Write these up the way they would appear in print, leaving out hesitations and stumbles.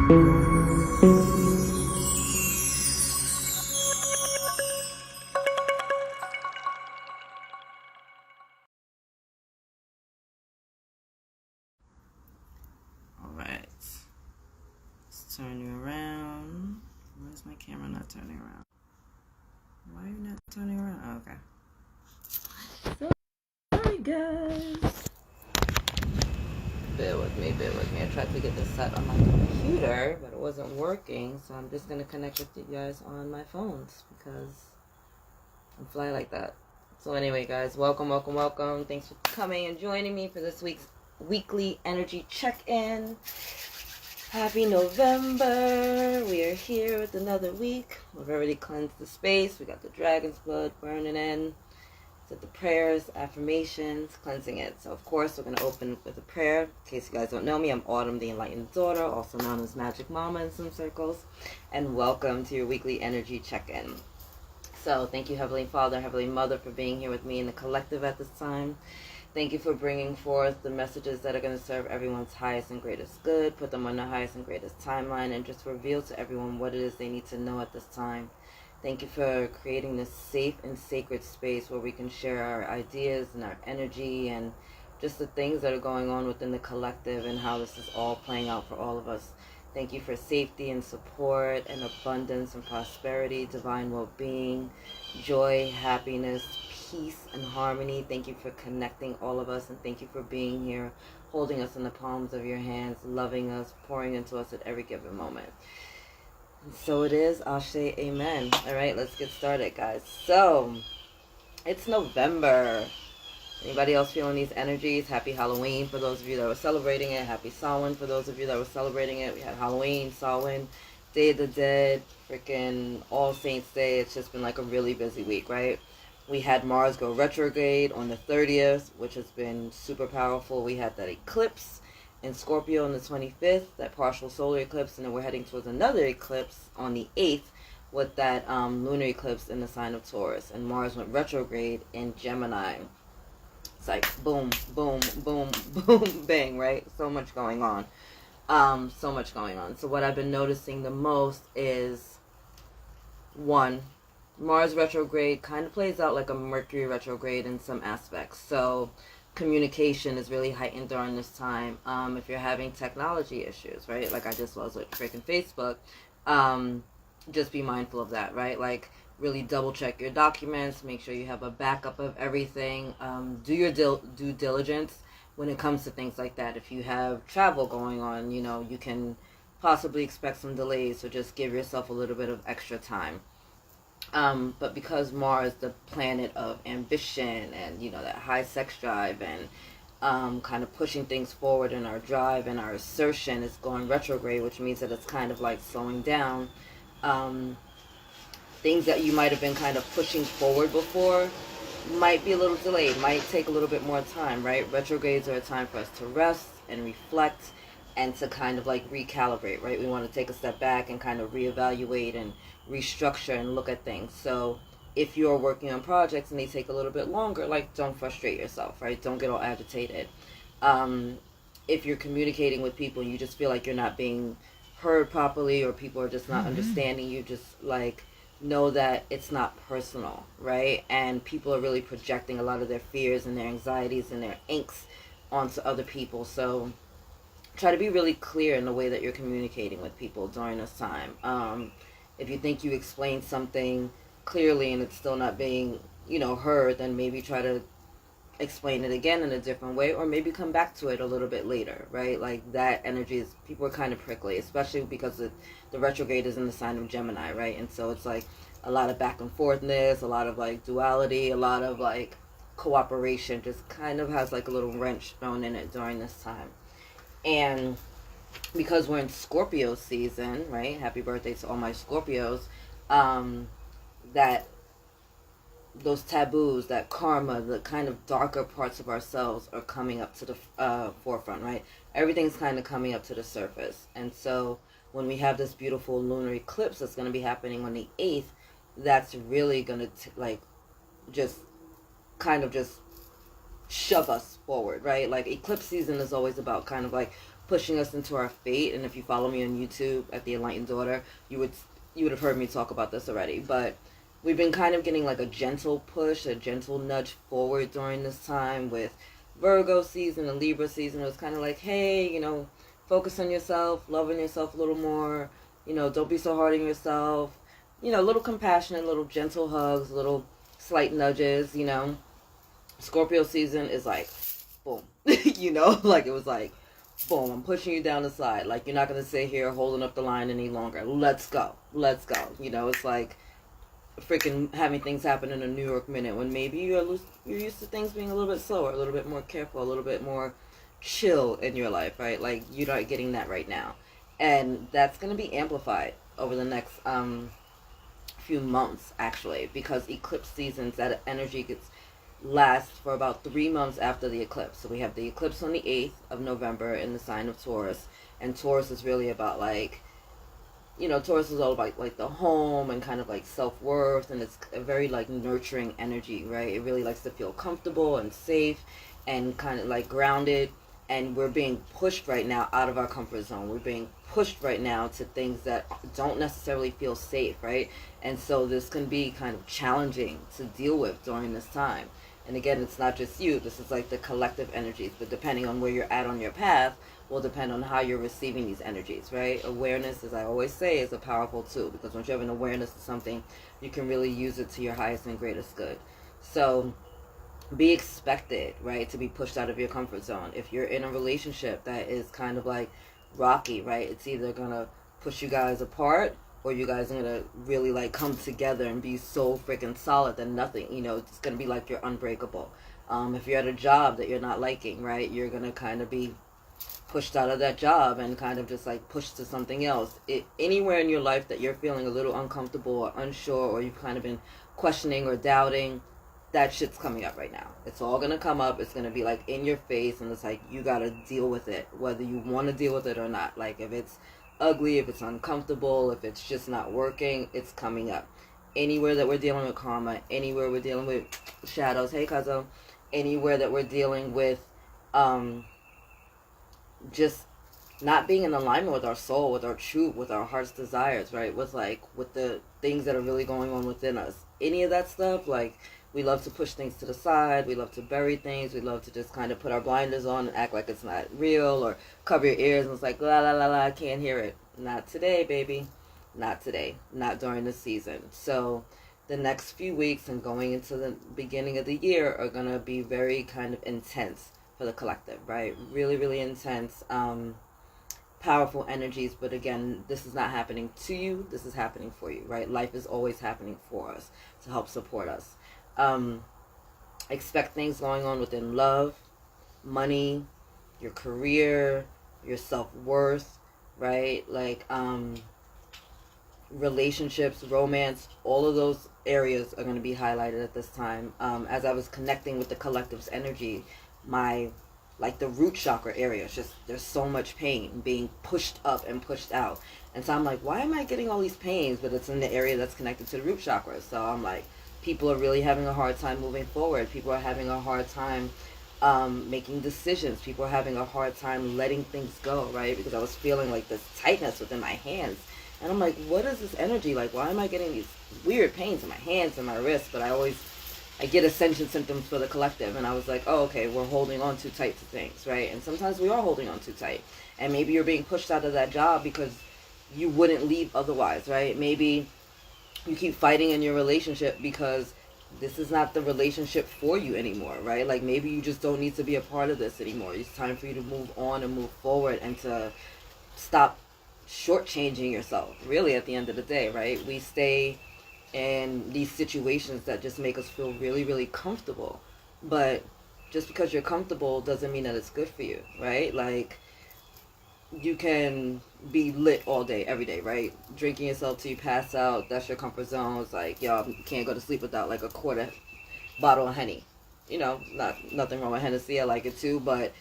Alright. Let's turn you around. Why is my camera not turning around? Why are you not turning around? Oh, okay. Sorry, guys. Bear with me. I tried to get this set on my computer, but it wasn't working, so I'm just going to connect with you guys on my phones because I'm fly like that. So anyway, guys, welcome. Thanks for coming and joining me for this week's weekly energy check-in. Happy November. We are here with another week. We've already cleansed the space. We got the dragon's blood burning in. Said the prayers, affirmations, cleansing it. So of course we're going to open with a prayer. In case you guys don't know me, I'm Autumn, the Enlightened Daughter, also known as Magic Mama in some circles. And welcome to your weekly energy check-in. So thank you, Heavenly Father, Heavenly Mother, for being here with me in the collective at this time. Thank you for bringing forth the messages that are going to serve everyone's highest and greatest good, put them on the highest and greatest timeline, and just reveal to everyone what it is they need to know at this time. Thank you for creating this safe and sacred space where we can share our ideas and our energy and just the things that are going on within the collective and how this is all playing out for all of us. Thank you for safety and support and abundance and prosperity, divine well-being, joy, happiness, peace, and harmony. Thank you for connecting all of us, and thank you for being here, holding us in the palms of your hands, loving us, pouring into us at every given moment. And so it is. Ashe, amen. All right, let's get started, guys. So, it's November. Anybody else feeling these energies? Happy Halloween for those of you that were celebrating it. Happy Samhain for those of you that were celebrating it. We had Halloween, Samhain, Day of the Dead, freaking All Saints Day. It's just been like a really busy week, right? We had Mars go retrograde on the 30th, which has been super powerful. We had that eclipse in Scorpio on the 25th, that partial solar eclipse, and then we're heading towards another eclipse on the 8th with that lunar eclipse in the sign of Taurus. And Mars went retrograde in Gemini. It's like boom, boom, boom, boom, bang, right? So much going on. So what I've been noticing the most is, one, Mars retrograde kind of plays out like a Mercury retrograde in some aspects. So communication is really heightened during this time. If you're having technology issues, right? Like I just was with freaking Facebook. Just be mindful of that, right? Like really double check your documents. Make sure you have a backup of everything. Do your due diligence when it comes to things like that. If you have travel going on, you know, you can possibly expect some delays. So just give yourself a little bit of extra time. But because Mars, the planet of ambition and, you know, that high sex drive and kind of pushing things forward in our drive and our assertion is going retrograde, which means that it's kind of like slowing down. Things that you might have been kind of pushing forward before might be a little delayed, might take a little bit more time, right? Retrogrades are a time for us to rest and reflect and to kind of like recalibrate, right? We want to take a step back and kind of reevaluate and restructure and look at things. So if you're working on projects and they take a little bit longer, like don't frustrate yourself, right? Don't get all agitated. If you're communicating with people and you just feel like you're not being heard properly or people are just not understanding you, just like know that it's not personal, right? And people are really projecting a lot of their fears and their anxieties and their angst onto other people. So try to be really clear in the way that you're communicating with people during this time. If you think you explained something clearly and it's still not being, you know, heard, then maybe try to explain it again in a different way, or maybe come back to it a little bit later, right? Like that energy is, people are kind of prickly, especially because the retrograde is in the sign of Gemini, right? And so it's like a lot of back and forthness, a lot of like duality, a lot of like cooperation, just kind of has like a little wrench thrown in it during this time. And because we're in Scorpio season, right? Happy birthday to all my Scorpios. That those taboos, that karma, the kind of darker parts of ourselves are coming up to the forefront, right? Everything's kind of coming up to the surface. And so when we have this beautiful lunar eclipse that's going to be happening on the 8th, that's really going to like just kind of just shove us forward, right? Like eclipse season is always about kind of like pushing us into our fate. And if you follow me on YouTube at the Enlightened Daughter, you would have heard me talk about this already. But we've been kind of getting like a gentle push, a gentle nudge forward during this time with Virgo season and Libra season. It was kind of like, hey, focus on yourself, loving yourself a little more. Don't be so hard on yourself. A little compassionate, little gentle hugs, little slight nudges. Scorpio season is like, boom. Like it was like, boom, I'm pushing you down the side. Like, you're not going to sit here holding up the line any longer. Let's go. Let's go. It's like freaking having things happen in a New York minute when maybe you're used to things being a little bit slower, a little bit more careful, a little bit more chill in your life, right? Like, you're not getting that right now. And that's going to be amplified over the next few months, actually, because eclipse seasons, that energy lasts for about 3 months after the eclipse. So we have the eclipse on the 8th of November in the sign of Taurus. And Taurus is really about like, Taurus is all about like the home and kind of like self-worth, and it's a very like nurturing energy, right? It really likes to feel comfortable and safe and kind of like grounded. And we're being pushed right now out of our comfort zone. We're being pushed right now to things that don't necessarily feel safe, right? And so this can be kind of challenging to deal with during this time. And again, it's not just you. This is like the collective energies. But depending on where you're at on your path will depend on how you're receiving these energies, right? Awareness, as I always say, is a powerful tool. Because once you have an awareness of something, you can really use it to your highest and greatest good. So be expected, right, to be pushed out of your comfort zone. If you're in a relationship that is kind of like rocky, right, it's either going to push you guys apart, or you guys are going to really like come together and be so freaking solid that nothing, it's going to be like you're unbreakable. If you're at a job that you're not liking, right, you're going to kind of be pushed out of that job and kind of just like pushed to something else. Anywhere in your life that you're feeling a little uncomfortable or unsure, or you've kind of been questioning or doubting, that shit's coming up right now. It's all going to come up. It's going to be like in your face, and it's like you got to deal with it, whether you want to deal with it or not. Like if it's ugly, if it's uncomfortable, if it's just not working, it's coming up. Anywhere that we're dealing with karma, anywhere we're dealing with shadows, hey Kazo, anywhere that we're dealing with just not being in alignment with our soul, with our truth, with our heart's desires, right? With the things that are really going on within us. Any of that stuff, like, we love to push things to the side. We love to bury things. We love to just kind of put our blinders on and act like it's not real, or cover your ears and it's like, la, la, la, la, I can't hear it. Not today, baby. Not today. Not during this season. So the next few weeks and going into the beginning of the year are going to be very kind of intense for the collective, right? Really, really intense, powerful energies. But again, this is not happening to you. This is happening for you, right? Life is always happening for us to help support us. Expect things going on within love, money, your career, your self-worth, right? Like, relationships, romance, all of those areas are going to be highlighted at this time. As I was connecting with the collective's energy, the root chakra area, it's just, there's so much pain being pushed up and pushed out. And so I'm like, why am I getting all these pains? But it's in the area that's connected to the root chakra. So I'm like, people are really having a hard time moving forward. People are having a hard time making decisions. People are having a hard time letting things go, right? Because I was feeling like this tightness within my hands. And I'm like, what is this energy? Like, why am I getting these weird pains in my hands and my wrists? But I get ascension symptoms for the collective. And I was like, oh, okay, we're holding on too tight to things, right? And sometimes we are holding on too tight. And maybe you're being pushed out of that job because you wouldn't leave otherwise, right? Maybe you keep fighting in your relationship because this is not the relationship for you anymore, right? Like, maybe you just don't need to be a part of this anymore. It's time for you to move on and move forward and to stop shortchanging yourself, really, at the end of the day, right? We stay in these situations that just make us feel really, really comfortable. But just because you're comfortable doesn't mean that it's good for you, right? Like, you can be lit all day, every day, right? Drinking yourself till you pass out, that's your comfort zone. It's like, y'all can't go to sleep without like a quarter bottle of Henny. Nothing wrong with Hennessy, I like it too, but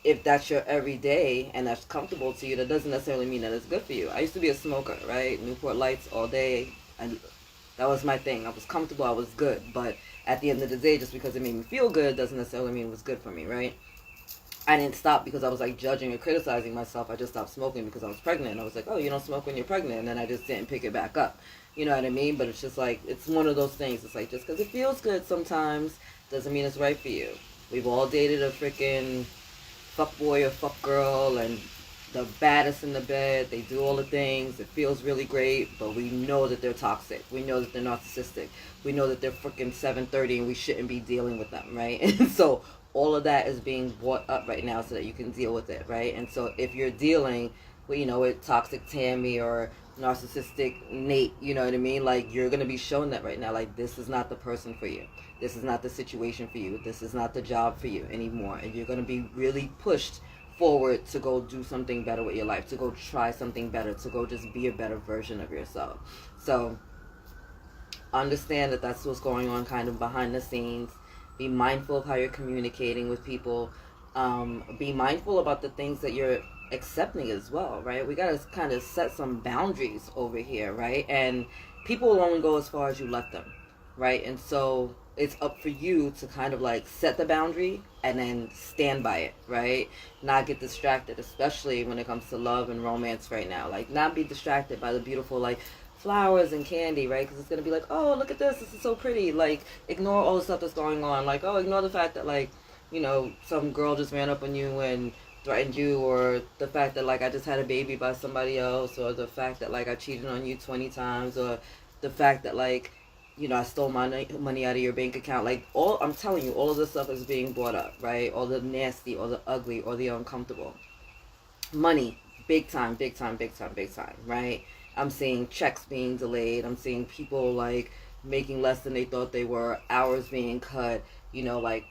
if that's your everyday and that's comfortable to you, that doesn't necessarily mean that it's good for you. I used to be a smoker, right? Newport Lights all day, and that was my thing. I was comfortable, I was good, but at the end of the day, just because it made me feel good doesn't necessarily mean it was good for me, right? I didn't stop because I was like judging or criticizing myself. I just stopped smoking because I was pregnant. I was like, oh, you don't smoke when you're pregnant. And then I just didn't pick it back up. You know what I mean? But it's just like, it's one of those things. It's like, just because it feels good sometimes doesn't mean it's right for you. We've all dated a freaking fuck boy or fuck girl and the baddest in the bed. They do all the things. It feels really great, but we know that they're toxic. We know that they're narcissistic. We know that they're freaking 730 and we shouldn't be dealing with them, right? And so all of that is being brought up right now so that you can deal with it, right? And so if you're dealing with, with toxic Tammy or narcissistic Nate, you know what I mean? Like, you're going to be shown that right now. Like, this is not the person for you. This is not the situation for you. This is not the job for you anymore. And you're going to be really pushed forward to go do something better with your life, to go try something better, to go just be a better version of yourself. So understand that that's what's going on kind of behind the scenes. Be mindful of how you're communicating with people. Be mindful about the things that you're accepting as well, right? We got to kind of set some boundaries over here, right? And people will only go as far as you let them, right? And so it's up for you to kind of like set the boundary and then stand by it, right? Not get distracted, especially when it comes to love and romance right now. Like, not be distracted by the beautiful, like, flowers and candy, right? Because it's going to be like, oh, look at this is so pretty. Like, ignore all the stuff that's going on. Like, oh, ignore the fact that, like, some girl just ran up on you and threatened you, or the fact that, like, I just had a baby by somebody else, or the fact that, like, I cheated on you 20 times, or the fact that, like, I stole money out of your bank account. Like, I'm telling you, all of this stuff is being brought up, right? All the nasty, or the ugly, or the uncomfortable. Money, big time, big time, big time, big time, right? I'm seeing checks being delayed. I'm seeing people, like, making less than they thought they were, hours being cut, like,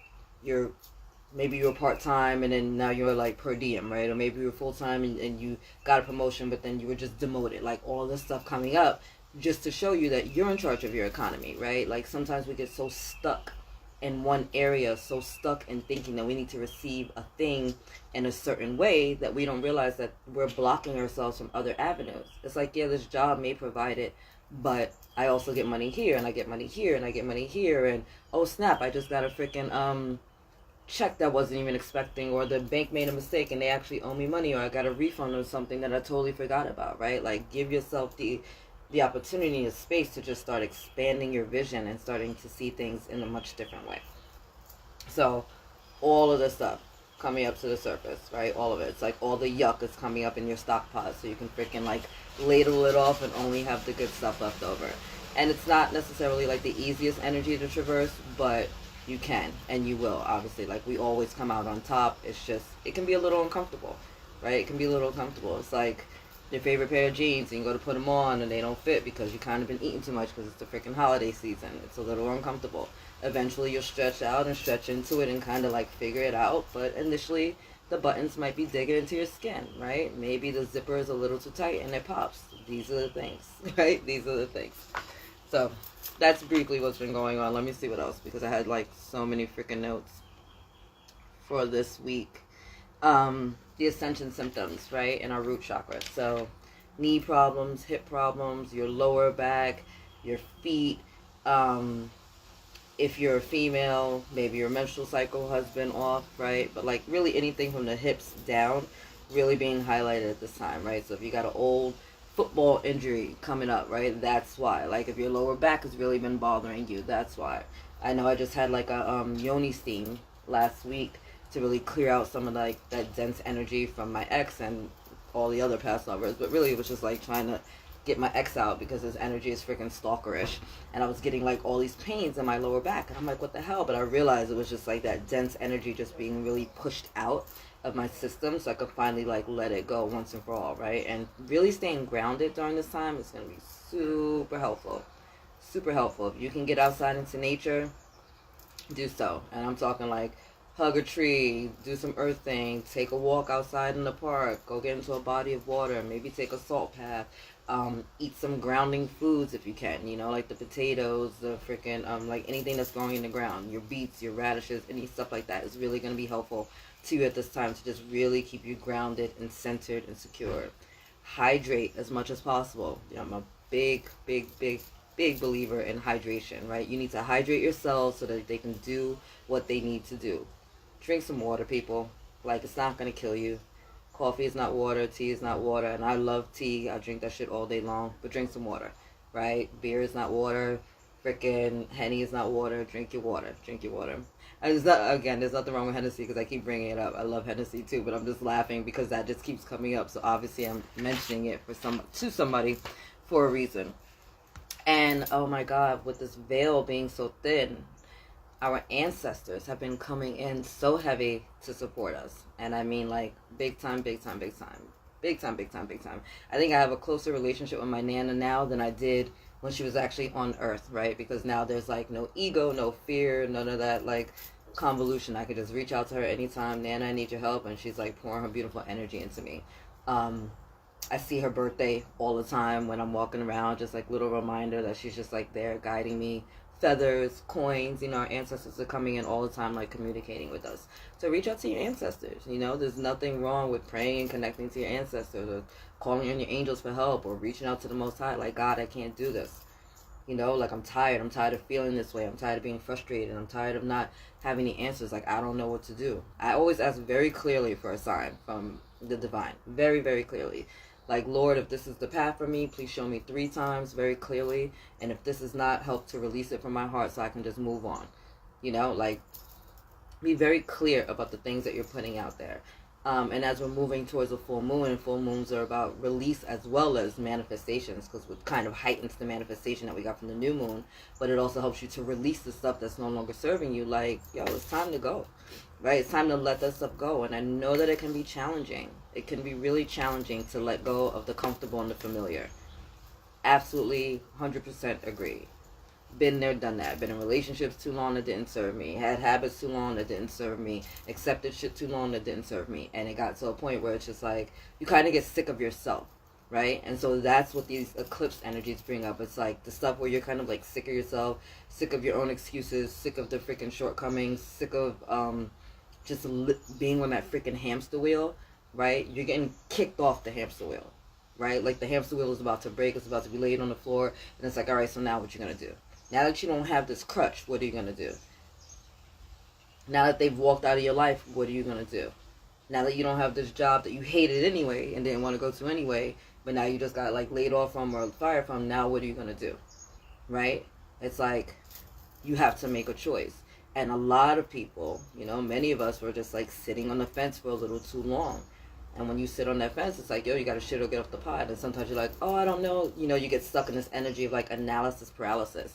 maybe you're part-time and then now you're like per diem, right? Or maybe you're full-time and you got a promotion, but then you were just demoted. Like, all this stuff coming up just to show you that you're in charge of your economy, right? Like, sometimes we get so stuck in one area, so stuck in thinking that we need to receive a thing in a certain way that we don't realize that we're blocking ourselves from other avenues. It's like, yeah, this job may provide it, but I also get money here, and I get money here, and I get money here, and oh snap, I just got a freaking check that I wasn't even expecting, or the bank made a mistake and they actually owe me money, or I got a refund or something that I totally forgot about, right? Like, give yourself the opportunity and space to just start expanding your vision and starting to see things in a much different way. So all of this stuff coming up to the surface, right? All of it. It's like all the yuck is coming up in your stock pot, so you can freaking like ladle it off and only have the good stuff left over. And it's not necessarily like the easiest energy to traverse, but you can and you will, obviously. Like, we always come out on top. It's just, it can be a little uncomfortable, right? It can be a little uncomfortable. It's like your favorite pair of jeans and you go to put them on and they don't fit because you kind of been eating too much because it's the freaking holiday season. It's a little uncomfortable. Eventually you'll stretch out and stretch into it and kind of like figure it out, but initially the buttons might be digging into your skin, right? Maybe the zipper is a little too tight and it pops. These are the things, right? These are the things. So that's briefly what's been going on. Let me see what else, because I had like so many freaking notes for this week. The ascension symptoms, right, in our root chakra. So knee problems, hip problems, your lower back, your feet. If you're a female, maybe your menstrual cycle has been off, right? But like really anything from the hips down really being highlighted at this time, right? So if you got an old football injury coming up, right, that's why. Like, if your lower back has really been bothering you, that's why. I know I just had like a yoni steam last week to really clear out some of like that dense energy from my ex and all the other past lovers, but really it was just like trying to get my ex out because his energy is freaking stalkerish, and I was getting like all these pains in my lower back, and I'm like, what the hell? But I realized it was just like that dense energy just being really pushed out of my system, so I could finally like let it go once and for all, right? And really staying grounded during this time is going to be super helpful. Super helpful. If you can get outside into nature, do so. And I'm talking like hug a tree, do some earthing, take a walk outside in the park, go get into a body of water, maybe take a salt bath, eat some grounding foods if you can, like the potatoes, the freaking, like anything that's growing in the ground, your beets, your radishes, any stuff like that is really going to be helpful to you at this time to just really keep you grounded and centered and secure. Hydrate as much as possible. I'm a big big believer in hydration, right? You need to hydrate yourself so that they can do what they need to do. Drink some water, people. Like, it's not going to kill you. Coffee is not water. Tea is not water. And I love tea. I drink that shit all day long. But drink some water, right? Beer is not water. Freaking Henny is not water. Drink your water. Drink your water. And there's nothing wrong with Hennessy because I keep bringing it up. I love Hennessy too, but I'm just laughing because that just keeps coming up. So obviously I'm mentioning it to somebody for a reason. And oh my God, with this veil being so thin, our ancestors have been coming in so heavy to support us. And I mean, like, big time, big time, big time. Big time, big time, big time. I think I have a closer relationship with my Nana now than I did when she was actually on Earth, right? Because now there's, like, no ego, no fear, none of that, like, convolution. I could just reach out to her anytime. Nana, I need your help. And she's, like, pouring her beautiful energy into me. I see her birthday all the time when I'm walking around, just, like, little reminder that she's just, like, there guiding me. Feathers, coins, our ancestors are coming in all the time, like, communicating with us. So reach out to your ancestors, there's nothing wrong with praying and connecting to your ancestors or calling on your angels for help or reaching out to the Most High, like, God, I can't do this. Like, I'm tired of feeling this way, I'm tired of being frustrated, I'm tired of not having the answers, like, I don't know what to do. I always ask very clearly for a sign from the divine, very, very clearly. Like, Lord, if this is the path for me, please show me 3 times very clearly. And if this is not, help to release it from my heart so I can just move on. Like, be very clear about the things that you're putting out there. And as we're moving towards a full moon, and full moons are about release as well as manifestations, because it kind of heightens the manifestation that we got from the new moon. But it also helps you to release the stuff that's no longer serving you. Like, yo, it's time to go. Right? It's time to let that stuff go. And I know that it can be challenging. It can be really challenging to let go of the comfortable and the familiar. Absolutely 100% agree. Been there, done that. Been in relationships too long that didn't serve me. Had habits too long that didn't serve me. Accepted shit too long that didn't serve me. And it got to a point where it's just like, you kind of get sick of yourself. Right? And so that's what these eclipse energies bring up. It's like the stuff where you're kind of like sick of yourself, sick of your own excuses, sick of the freaking shortcomings, sick of just being on that freaking hamster wheel. Right? You're getting kicked off the hamster wheel. Right? Like the hamster wheel is about to break. It's about to be laid on the floor. And it's like, all right, so now what you going to do? Now that you don't have this crutch, what are you going to do? Now that they've walked out of your life, what are you going to do? Now that you don't have this job that you hated anyway and didn't want to go to anyway, but now you just got like laid off from or fired from, now what are you going to do? Right? It's like you have to make a choice. And a lot of people, many of us were just like sitting on the fence for a little too long. And when you sit on that fence, it's like, yo, you got to shit or get off the pot. And sometimes you're like, oh, I don't know. You get stuck in this energy of like analysis paralysis.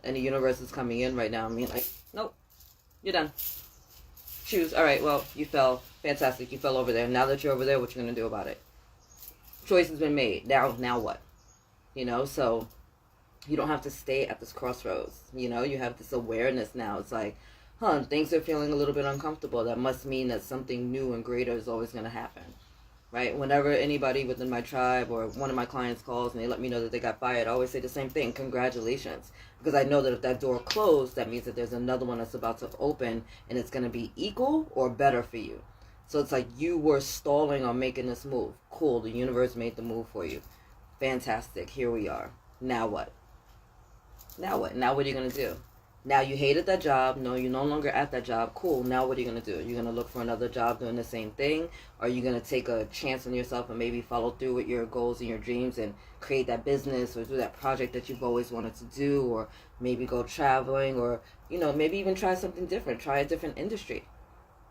And the universe is coming in right now. I mean, like, nope, you're done. Choose. All right, well, you fell. Fantastic. You fell over there. Now that you're over there, what you going to do about it? Choice has been made. Now what? So you don't have to stay at this crossroads. You have this awareness now. It's like, things are feeling a little bit uncomfortable. That must mean that something new and greater is always going to happen. Right? Whenever anybody within my tribe or one of my clients calls and they let me know that they got fired, I always say the same thing, congratulations. Because I know that if that door closed, that means that there's another one that's about to open and it's going to be equal or better for you. So it's like you were stalling on making this move. Cool, the universe made the move for you. Fantastic, here we are. Now what? Now what? Now what are you going to do? Now you hated that job. No, you're no longer at that job. Cool. Now what are you going to do? You're going to look for another job doing the same thing? Or are you going to take a chance on yourself and maybe follow through with your goals and your dreams and create that business or do that project that you've always wanted to do, or maybe go traveling, or, maybe even try something different. Try a different industry,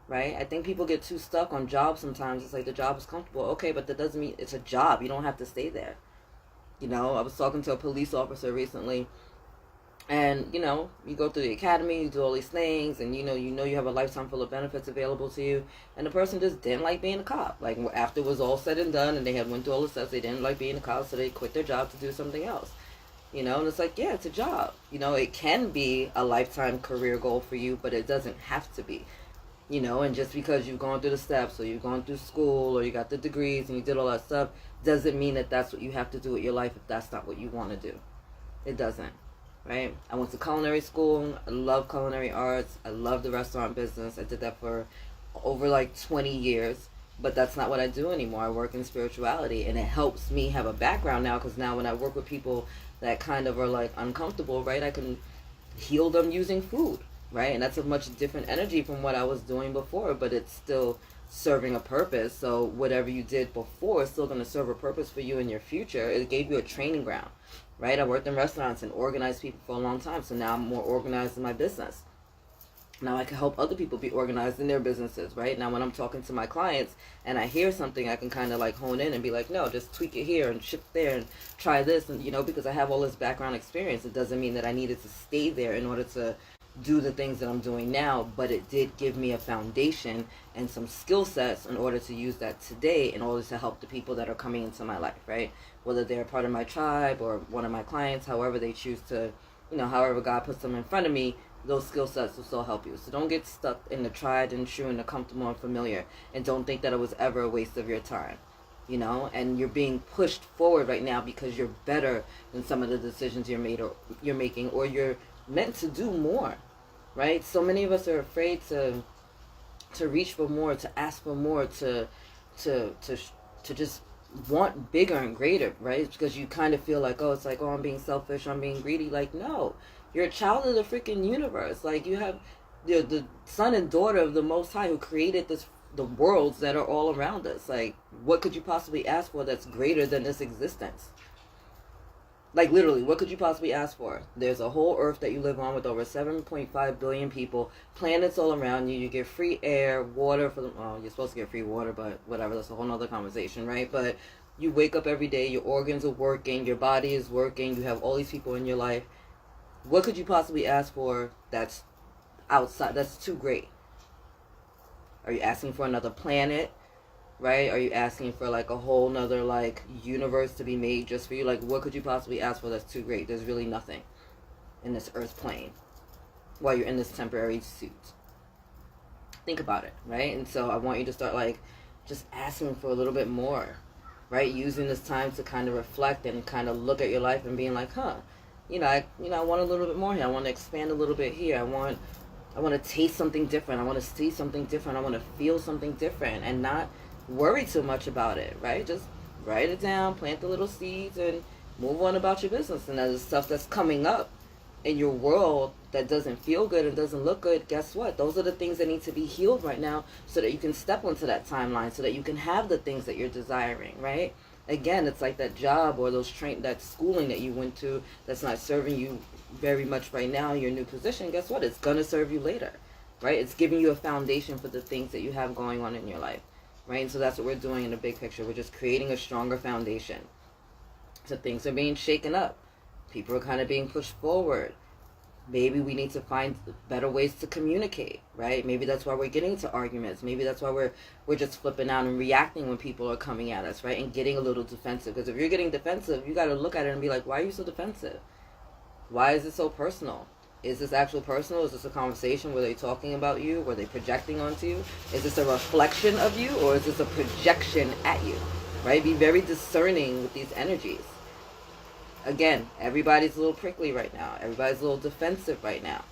right? I think people get too stuck on jobs sometimes. It's like the job is comfortable. Okay, but that doesn't mean it's a job. You don't have to stay there. I was talking to a police officer recently. And, you go through the academy, you do all these things, and, you have a lifetime full of benefits available to you. And the person just didn't like being a cop. Like, after it was all said and done, and they had went through all the steps, they didn't like being a cop, so they quit their job to do something else. And it's like, yeah, it's a job. It can be a lifetime career goal for you, but it doesn't have to be. And just because you've gone through the steps, or you've gone through school, or you got the degrees, and you did all that stuff, doesn't mean that that's what you have to do with your life if that's not what you want to do. It doesn't. Right? I went to culinary school. I love culinary arts. I love the restaurant business. I did that for over like 20 years. But that's not what I do anymore. I work in spirituality. And it helps me have a background now, because now when I work with people that kind of are like uncomfortable, right? I can heal them using food, right? And that's a much different energy from what I was doing before, but it's still serving a purpose. So whatever you did before is still going to serve a purpose for you in your future. It gave you a training ground, right? I worked in restaurants and organized people for a long time, so now I'm more organized in my business. Now I can help other people be organized in their businesses, right? Now when I'm talking to my clients and I hear something, I can kind of like hone in and be like, no, just tweak it here and shift there and try this. And, you know, because I have all this background experience, it doesn't mean that I needed to stay there in order to do the things that I'm doing now, but it did give me a foundation and some skill sets in order to use that today in order to help the people that are coming into my life, right? Whether they're part of my tribe or one of my clients, however they choose to, you know, however God puts them in front of me, those skill sets will still help you. So don't get stuck in the tried and true and the comfortable and familiar, and don't think that it was ever a waste of your time, you know. And you're being pushed forward right now because you're better than some of the decisions you're making, or you're meant to do more, right? So many of us are afraid to reach for more, to ask for more, to just want bigger and greater, right? It's because you kind of feel like, oh, it's like, oh, I'm being selfish, I'm being greedy. Like, no. You're a child of the freaking universe. Like, you have the son and daughter of the Most High who created the worlds that are all around us. Like, what could you possibly ask for that's greater than this existence? Like, literally, what could you possibly ask for? There's a whole earth that you live on with over 7.5 billion people, planets all around you. You get free air, water for them. Oh, you're supposed to get free water, but whatever. That's a whole nother conversation, right? But you wake up every day, your organs are working, your body is working, you have all these people in your life. What could you possibly ask for that's outside, that's too great? Are you asking for another planet, right? Are you asking for like a whole nother like universe to be made just for you? Like, what could you possibly ask for that's too great? There's really nothing in this earth plane while you're in this temporary suit. Think about it, right? And so I want you to start like just asking for a little bit more, right? Using this time to kind of reflect and kind of look at your life and being like, I want a little bit more here. I want to expand a little bit here. I want to taste something different. I want to see something different. I want to feel something different, and not worry too much about it, right? Just write it down, plant the little seeds, and move on about your business. And there's stuff that's coming up in your world that doesn't feel good and doesn't look good. Guess what? Those are the things that need to be healed right now so that you can step into that timeline, so that you can have the things that you're desiring, right? Again, it's like that job or that schooling that you went to that's not serving you very much right now in your new position. Guess what? It's going to serve you later, right? It's giving you a foundation for the things that you have going on in your life, right? And so that's what we're doing in the big picture. We're just creating a stronger foundation. So things are being shaken up. People are kind of being pushed forward. Maybe we need to find better ways to communicate, right? Maybe that's why we're getting into arguments. Maybe that's why we're just flipping out and reacting when people are coming at us, right? And getting a little defensive. Because if you're getting defensive, you got to look at it and be like, why are you so defensive? Why is it so personal? Is this actual personal? Is this a conversation? Were they talking about you? Were they projecting onto you? Is this a reflection of you, or is this a projection at you, right? Be very discerning with these energies. Again, everybody's a little prickly right now. Everybody's a little defensive right now,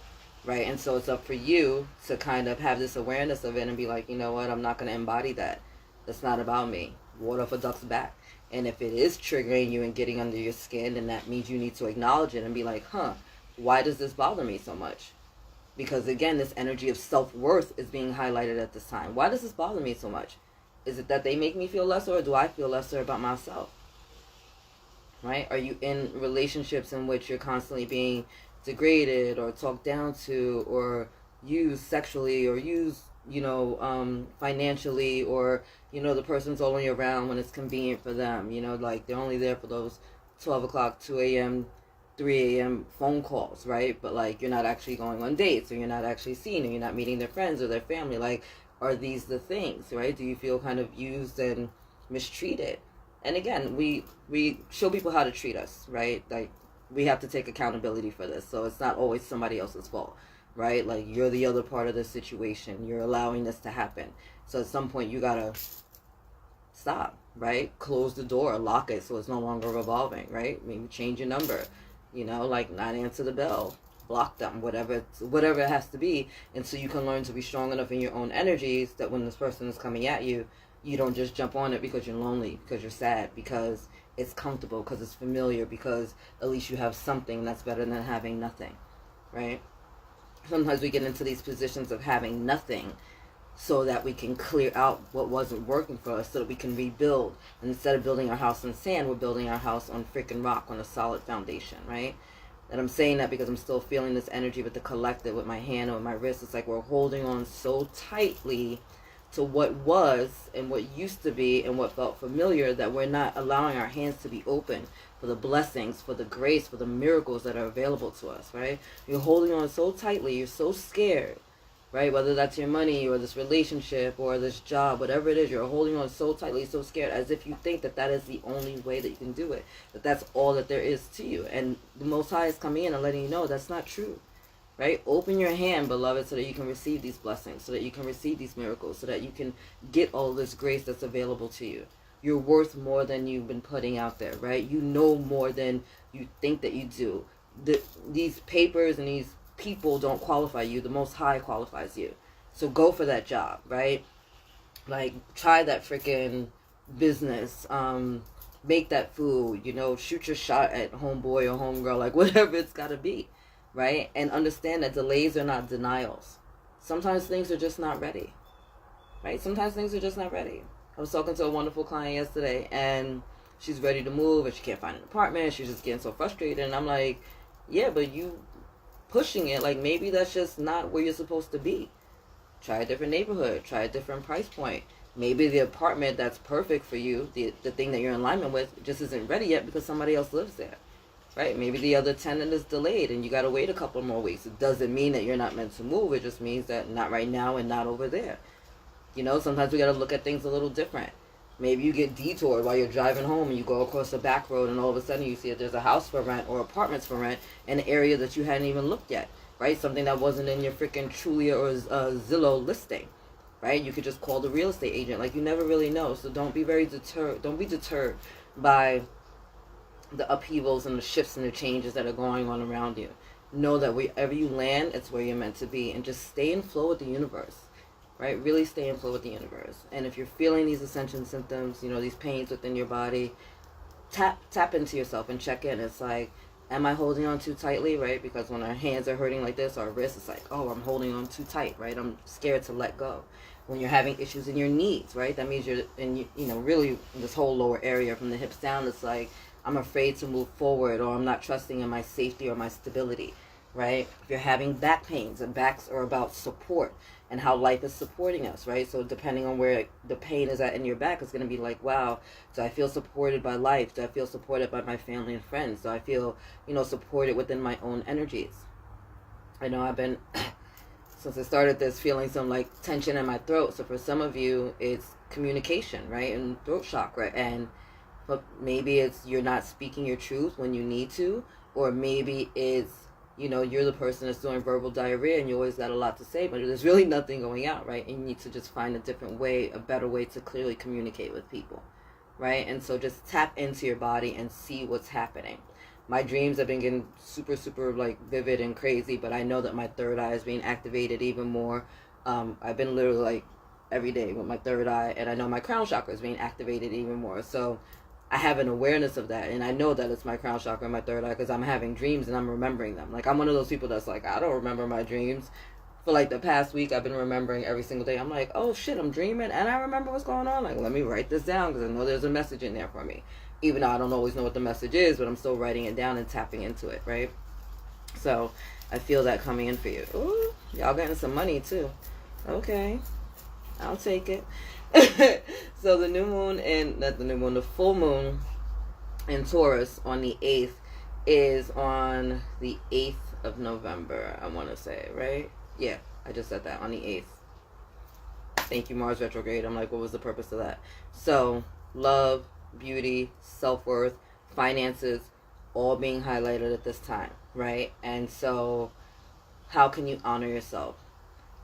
right? And so it's up for you to kind of have this awareness of it and be like, you know what? I'm not going to embody that. That's not about me. Water off a duck's back. And if it is triggering you and getting under your skin, then that means you need to acknowledge it and be like, why does this bother me so much? Because again, this energy of self-worth is being highlighted at this time. Why does this bother me so much? Is it that they make me feel lesser, or do I feel lesser about myself? Right? Are you in relationships in which you're constantly being degraded or talked down to or used sexually or used, financially, or, the person's only around when it's convenient for them, like they're only there for those 12 o'clock, 2 a.m., 3 a.m. phone calls, right? But like you're not actually going on dates, or you're not actually seeing, or you're not meeting their friends or their family. Like, are these the things, right? Do you feel kind of used and mistreated? And again, we show people how to treat us, right? Like, we have to take accountability for this. So it's not always somebody else's fault, right? Like, you're the other part of the situation. You're allowing this to happen. So at some point, you gotta stop, right? Close the door, lock it so it's no longer revolving, right? Maybe change your number, like not answer the bell, block them, whatever it has to be. And so you can learn to be strong enough in your own energies that when this person is coming at you, You don't just jump on it because you're lonely, because you're sad, because it's comfortable, because it's familiar, because at least you have something that's better than having nothing, right? Sometimes we get into these positions of having nothing so that we can clear out what wasn't working for us, so that we can rebuild. And instead of building our house in sand, we're building our house on freaking rock, on a solid foundation, right? And I'm saying that because I'm still feeling this energy with the collective, with my hand and with my wrist. It's like we're holding on so tightly to what was and what used to be and what felt familiar, that we're not allowing our hands to be open for the blessings, for the grace, for the miracles that are available to us, right? You're holding on so tightly, you're so scared, right? Whether that's your money or this relationship or this job, whatever it is, you're holding on so tightly, so scared, as if you think that that is the only way that you can do it, that that's all that there is to you. And the Most High is coming in and letting you know that's not true, right? Open your hand, beloved, so that you can receive these blessings, so that you can receive these miracles, so that you can get all this grace that's available to you. You're worth more than you've been putting out there, right? You know more than you think that you do. These papers and these people don't qualify you. The Most High qualifies you. So go for that job, right? Like, try that freaking business. Make that food, shoot your shot at homeboy or homegirl, like whatever it's got to be, right? And understand that delays are not denials. Sometimes things are just not ready, right? Sometimes things are just not ready. I was talking to a wonderful client yesterday, and she's ready to move, and she can't find an apartment. She's just getting so frustrated. And I'm like, yeah, but you pushing it, like maybe that's just not where you're supposed to be. Try a different neighborhood, try a different price point. Maybe the apartment that's perfect for you, the thing that you're in alignment with, just isn't ready yet because somebody else lives there, right? Maybe the other tenant is delayed and you got to wait a couple more weeks. It doesn't mean that you're not meant to move. It just means that not right now and not over there. Sometimes we got to look at things a little different. Maybe you get detoured while you're driving home and you go across a back road and all of a sudden you see that there's a house for rent or apartments for rent in an area that you hadn't even looked at, right? Something that wasn't in your freaking Trulia or Zillow listing, right? You could just call the real estate agent. Like, you never really know. So don't be deterred by the upheavals and the shifts and the changes that are going on around you. Know that wherever you land, it's where you're meant to be, and just stay in flow with the universe. Right? Really stay in flow with the universe. And if you're feeling these ascension symptoms, these pains within your body, tap into yourself and check in. It's like, am I holding on too tightly, right? Because when our hands are hurting like this, our wrists, it's like, oh, I'm holding on too tight, right? I'm scared to let go. When you're having issues in your knees, right? That means you're in, really this whole lower area from the hips down. It's like, I'm afraid to move forward, or I'm not trusting in my safety or my stability, right? If you're having back pains, and backs are about support and how life is supporting us, right? So depending on where the pain is at in your back, it's going to be like, wow, do I feel supported by life? Do I feel supported by my family and friends? Do I feel, supported within my own energies? I know I've been, since I started this, feeling some like tension in my throat. So for some of you, it's communication, right? And throat chakra. But maybe it's you're not speaking your truth when you need to, or maybe it's, you're the person that's doing verbal diarrhea and you always got a lot to say, but there's really nothing going out, right? And you need to just find a different way, a better way to clearly communicate with people, right? And so just tap into your body and see what's happening. My dreams have been getting super, super like vivid and crazy, but I know that my third eye is being activated even more. I've been literally like every day with my third eye, and I know my crown chakra is being activated even more. So I have an awareness of that, and I know that it's my crown chakra and my third eye because I'm having dreams and I'm remembering them. Like, I'm one of those people that's like, I don't remember my dreams. For like the past week, I've been remembering every single day. I'm like, oh shit, I'm dreaming and I remember what's going on. Like, let me write this down because I know there's a message in there for me. Even though I don't always know what the message is, but I'm still writing it down and tapping into it, right? So I feel that coming in for you. Ooh, y'all getting some money too. Okay, I'll take it. So the new moon, and not the new moon, the full moon in Taurus on the 8th is on the 8th of November, I want to say, right? Yeah, I just said that, on the 8th. Thank you, Mars retrograde. I'm like, what was the purpose of that? So, love, beauty, self-worth, finances, all being highlighted at this time, right? And so, how can you honor yourself?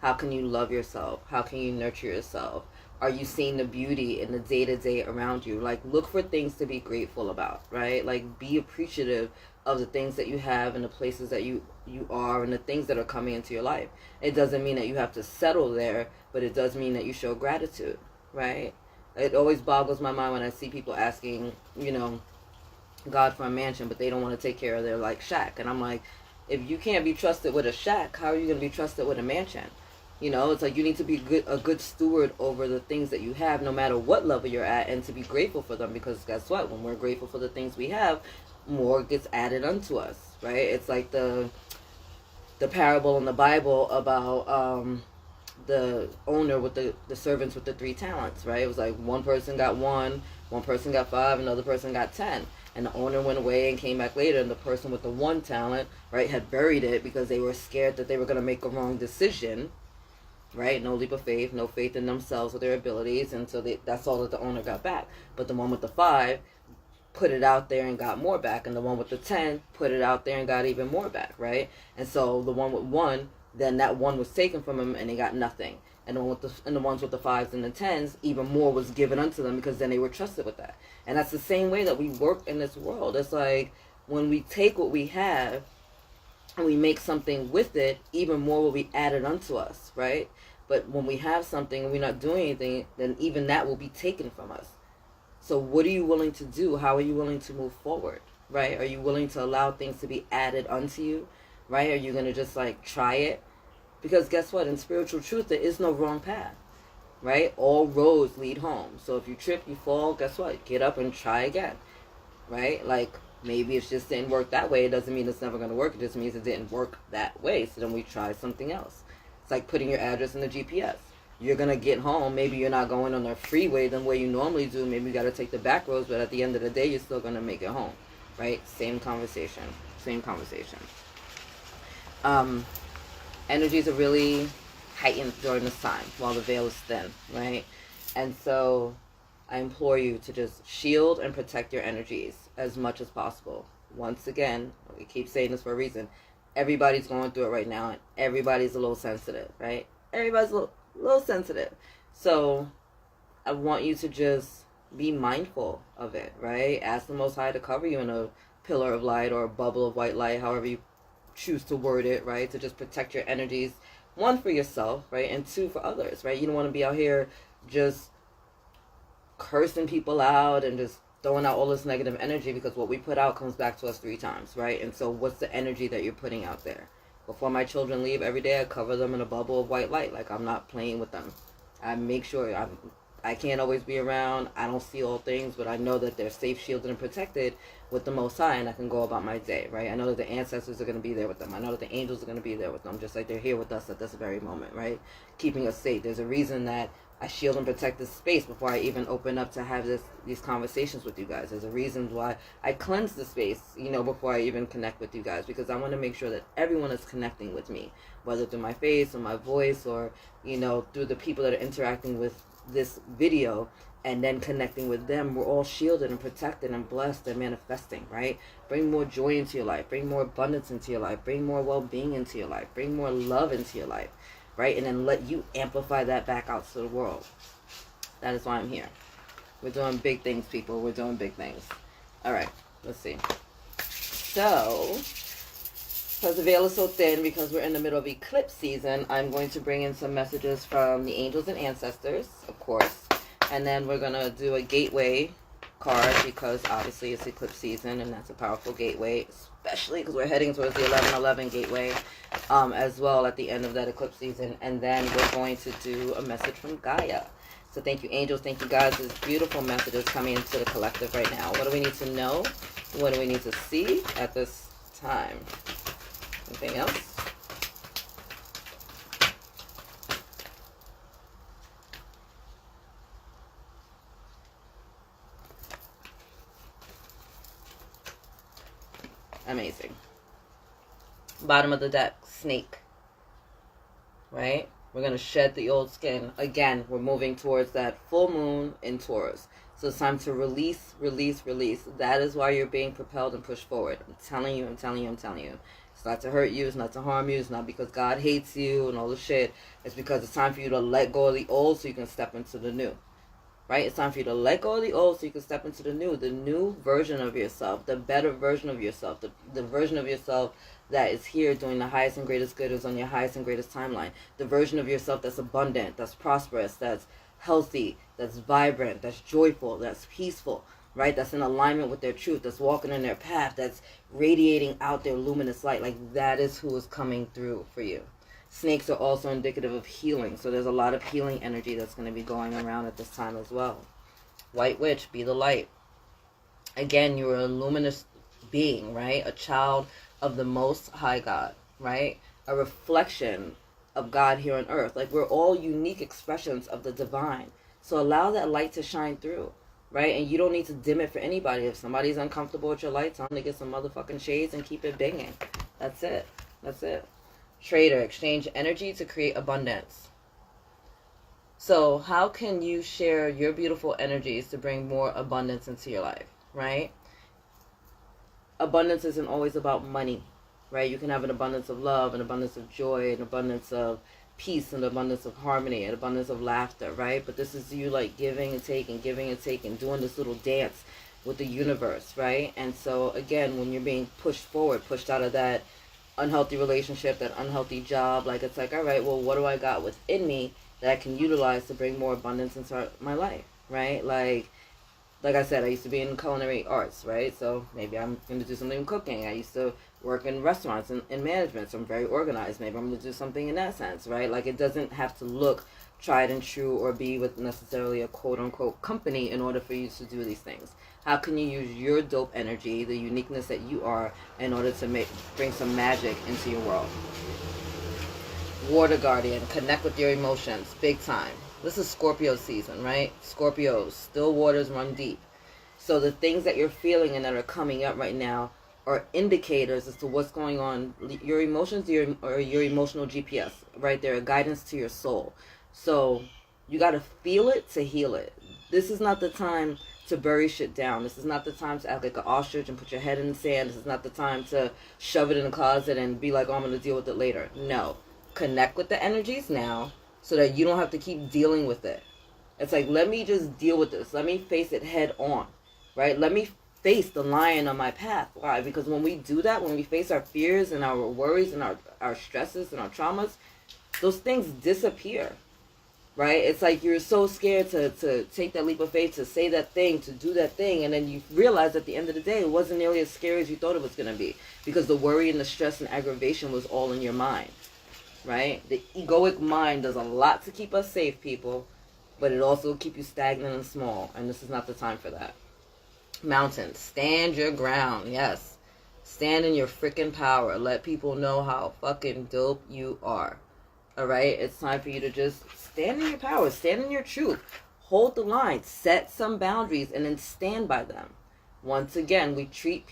How can you love yourself? How can you nurture yourself? Are you seeing the beauty in the day-to-day around you? Like, look for things to be grateful about, right? Like, be appreciative of the things that you have and the places that you are and the things that are coming into your life. It doesn't mean that you have to settle there, but it does mean that you show gratitude, right? It always boggles my mind when I see people asking, you know, God for a mansion, but they don't want to take care of their like shack. And I'm like, if you can't be trusted with a shack, how are you going to be trusted with a mansion? You know, it's like you need to be a good steward over the things that you have, no matter what level you're at, and to be grateful for them. Because guess what? When we're grateful for the things we have, more gets added unto us, right? It's like the parable in the Bible about the owner with the servants with the 3 talents, right? It was like one person got 1 person got 5, another person got 10. And the owner went away and came back later, and the person with the 1 talent, right, had buried it because they were scared that they were going to make a wrong decision, right? No leap of faith, no faith in themselves or their abilities, and so that's all that the owner got back. But the one with the 5 put it out there and got more back, and the one with the 10 put it out there and got even more back, right? And so the one with 1, then that 1 was taken from him and he got nothing. And the ones with the 5s and the 10s, even more was given unto them because then they were trusted with that. And that's the same way that we work in this world. It's like when we take what we have and we make something with it, even more will be added unto us, right? But when we have something and we're not doing anything, then even that will be taken from us. So what are you willing to do? How are you willing to move forward, right? Are you willing to allow things to be added unto you, right? Are you going to just like try it? Because guess what? In spiritual truth, there is no wrong path, right? All roads lead home. So if you trip, you fall, guess what? Get up and try again, right? Like maybe it just didn't work that way. It doesn't mean it's never going to work. It just means it didn't work that way. So then we try something else. It's like putting your address in the GPS. You're going to get home. Maybe you're not going on the freeway the way you normally do. Maybe you got to take the back roads, but at the end of the day, you're still going to make it home, right? Same conversation. Energies are really heightened during this time while the veil is thin, right? And so I implore you to just shield and protect your energies as much as possible. Once again, we keep saying this for a reason. Everybody's going through it right now, and everybody's a little sensitive, right? Everybody's a little sensitive. So I want you to just be mindful of it, right? Ask the Most High to cover you in a pillar of light or a bubble of white light, however you choose to word it, right? To just protect your energies, 1 for yourself, right? And 2 for others, right? You don't want to be out here just cursing people out and just throwing out all this negative energy, because what we put out comes back to us 3 times, right? And so what's the energy that you're putting out there? Before my children leave every day, I cover them in a bubble of white light. Like I'm not playing with them. I make sure I can't always be around. I don't see all things, but I know that they're safe, shielded, and protected with the Most High, and I can go about my day, right? I know that the ancestors are going to be there with them. I know that the angels are going to be there with them, just like they're here with us at this very moment, right? Keeping us safe. There's a reason that I shield and protect this space before I even open up to have these conversations with you guys. There's a reason why I cleanse the space, you know, before I even connect with you guys, because I want to make sure that everyone is connecting with me, whether through my face or my voice or, you know, through the people that are interacting with this video and then connecting with them. We're all shielded and protected and blessed and manifesting, right? Bring more joy into your life. Bring more abundance into your life. Bring more well-being into your life. Bring more love into your life, right? And then let you amplify that back out to the world. That is why I'm here. We're doing big things, people. We're doing big things. All right, let's see. So, because the veil is so thin, because we're in the middle of eclipse season, I'm going to bring in some messages from the angels and ancestors, of course. And then we're going to do a gateway card, because obviously it's eclipse season, and that's a powerful gateway, especially because we're heading towards the 11/11 gateway as well at the end of that eclipse season. And then we're going to do a message from Gaia. So thank you, angels. Thank you, guys. There's beautiful messages coming into the collective right now. What do we need to know? What do we need to see at this time? Anything else? Amazing. Bottom of the deck, snake. Right? We're going to shed the old skin. Again, we're moving towards that full moon in Taurus. So it's time to release, release, release. That is why you're being propelled and pushed forward. I'm telling you, I'm telling you, I'm telling you. It's not to hurt you. It's not to harm you. It's not because God hates you and all the shit. It's because it's time for you to let go of the old so you can step into the new. Right? It's time for you to let go of the old so you can step into the new version of yourself, the better version of yourself, the version of yourself that is here doing the highest and greatest good, is on your highest and greatest timeline. The version of yourself that's abundant, that's prosperous, that's healthy, that's vibrant, that's joyful, that's peaceful, right? That's in alignment with their truth, that's walking in their path, that's radiating out their luminous light. Like, that is who is coming through for you. Snakes are also indicative of healing, so there's a lot of healing energy that's going to be going around at this time as well. White witch, be the light. Again, you're a luminous being, right? A child of the Most High God, right? A reflection of God here on earth. Like, we're all unique expressions of the divine. So allow that light to shine through, right? And you don't need to dim it for anybody. If somebody's uncomfortable with your light, tell them to get some motherfucking shades and keep it binging. That's it. That's it. Trader, exchange energy to create abundance. So how can you share your beautiful energies to bring more abundance into your life, right? Abundance isn't always about money, right? You can have an abundance of love, an abundance of joy, an abundance of peace, an abundance of harmony, an abundance of laughter, right? But this is you like giving and taking, doing this little dance with the universe, right? And so again, when you're being pushed forward, pushed out of that unhealthy relationship, that unhealthy job, like, it's like, all right, well, what do I got within me that I can utilize to bring more abundance into my life, right? Like I said, I used to be in culinary arts, right? So maybe I'm going to do something in cooking. I used to work in restaurants and in management, so I'm very organized. Maybe I'm going to do something in that sense, right? Like, it doesn't have to look tried and true or be with necessarily a quote-unquote company in order for you to do these things. How can you use your dope energy, the uniqueness that you are, in order to bring some magic into your world? Water Guardian, connect with your emotions, big time. This is Scorpio season, right? Scorpios, still waters run deep. So the things that you're feeling and that are coming up right now are indicators as to what's going on. Your emotions are your emotional GPS, right? They're a guidance to your soul. So you got to feel it to heal it. This is not the time to bury shit down. This is not the time to act like an ostrich and put your head in the sand. This is not the time to shove it in the closet and be like, oh, I'm going to deal with it later. No. Connect with the energies now so that you don't have to keep dealing with it. It's like, let me just deal with this. Let me face it head on, right? Let me face the lion on my path. Why? Because when we do that, when we face our fears and our worries and our stresses and our traumas, those things disappear, right? It's like you're so scared to take that leap of faith, to say that thing, to do that thing, and then you realize at the end of the day, it wasn't nearly as scary as you thought it was going to be, because the worry and the stress and aggravation was all in your mind, right? The egoic mind does a lot to keep us safe, people, but it also keep you stagnant and small, and this is not the time for that. Mountains, stand your ground. Yes, stand in your freaking power. Let people know how fucking dope you are. All right, it's time for you to just stand in your power, stand in your truth, hold the line, set some boundaries, and then stand by them. Once again, we teach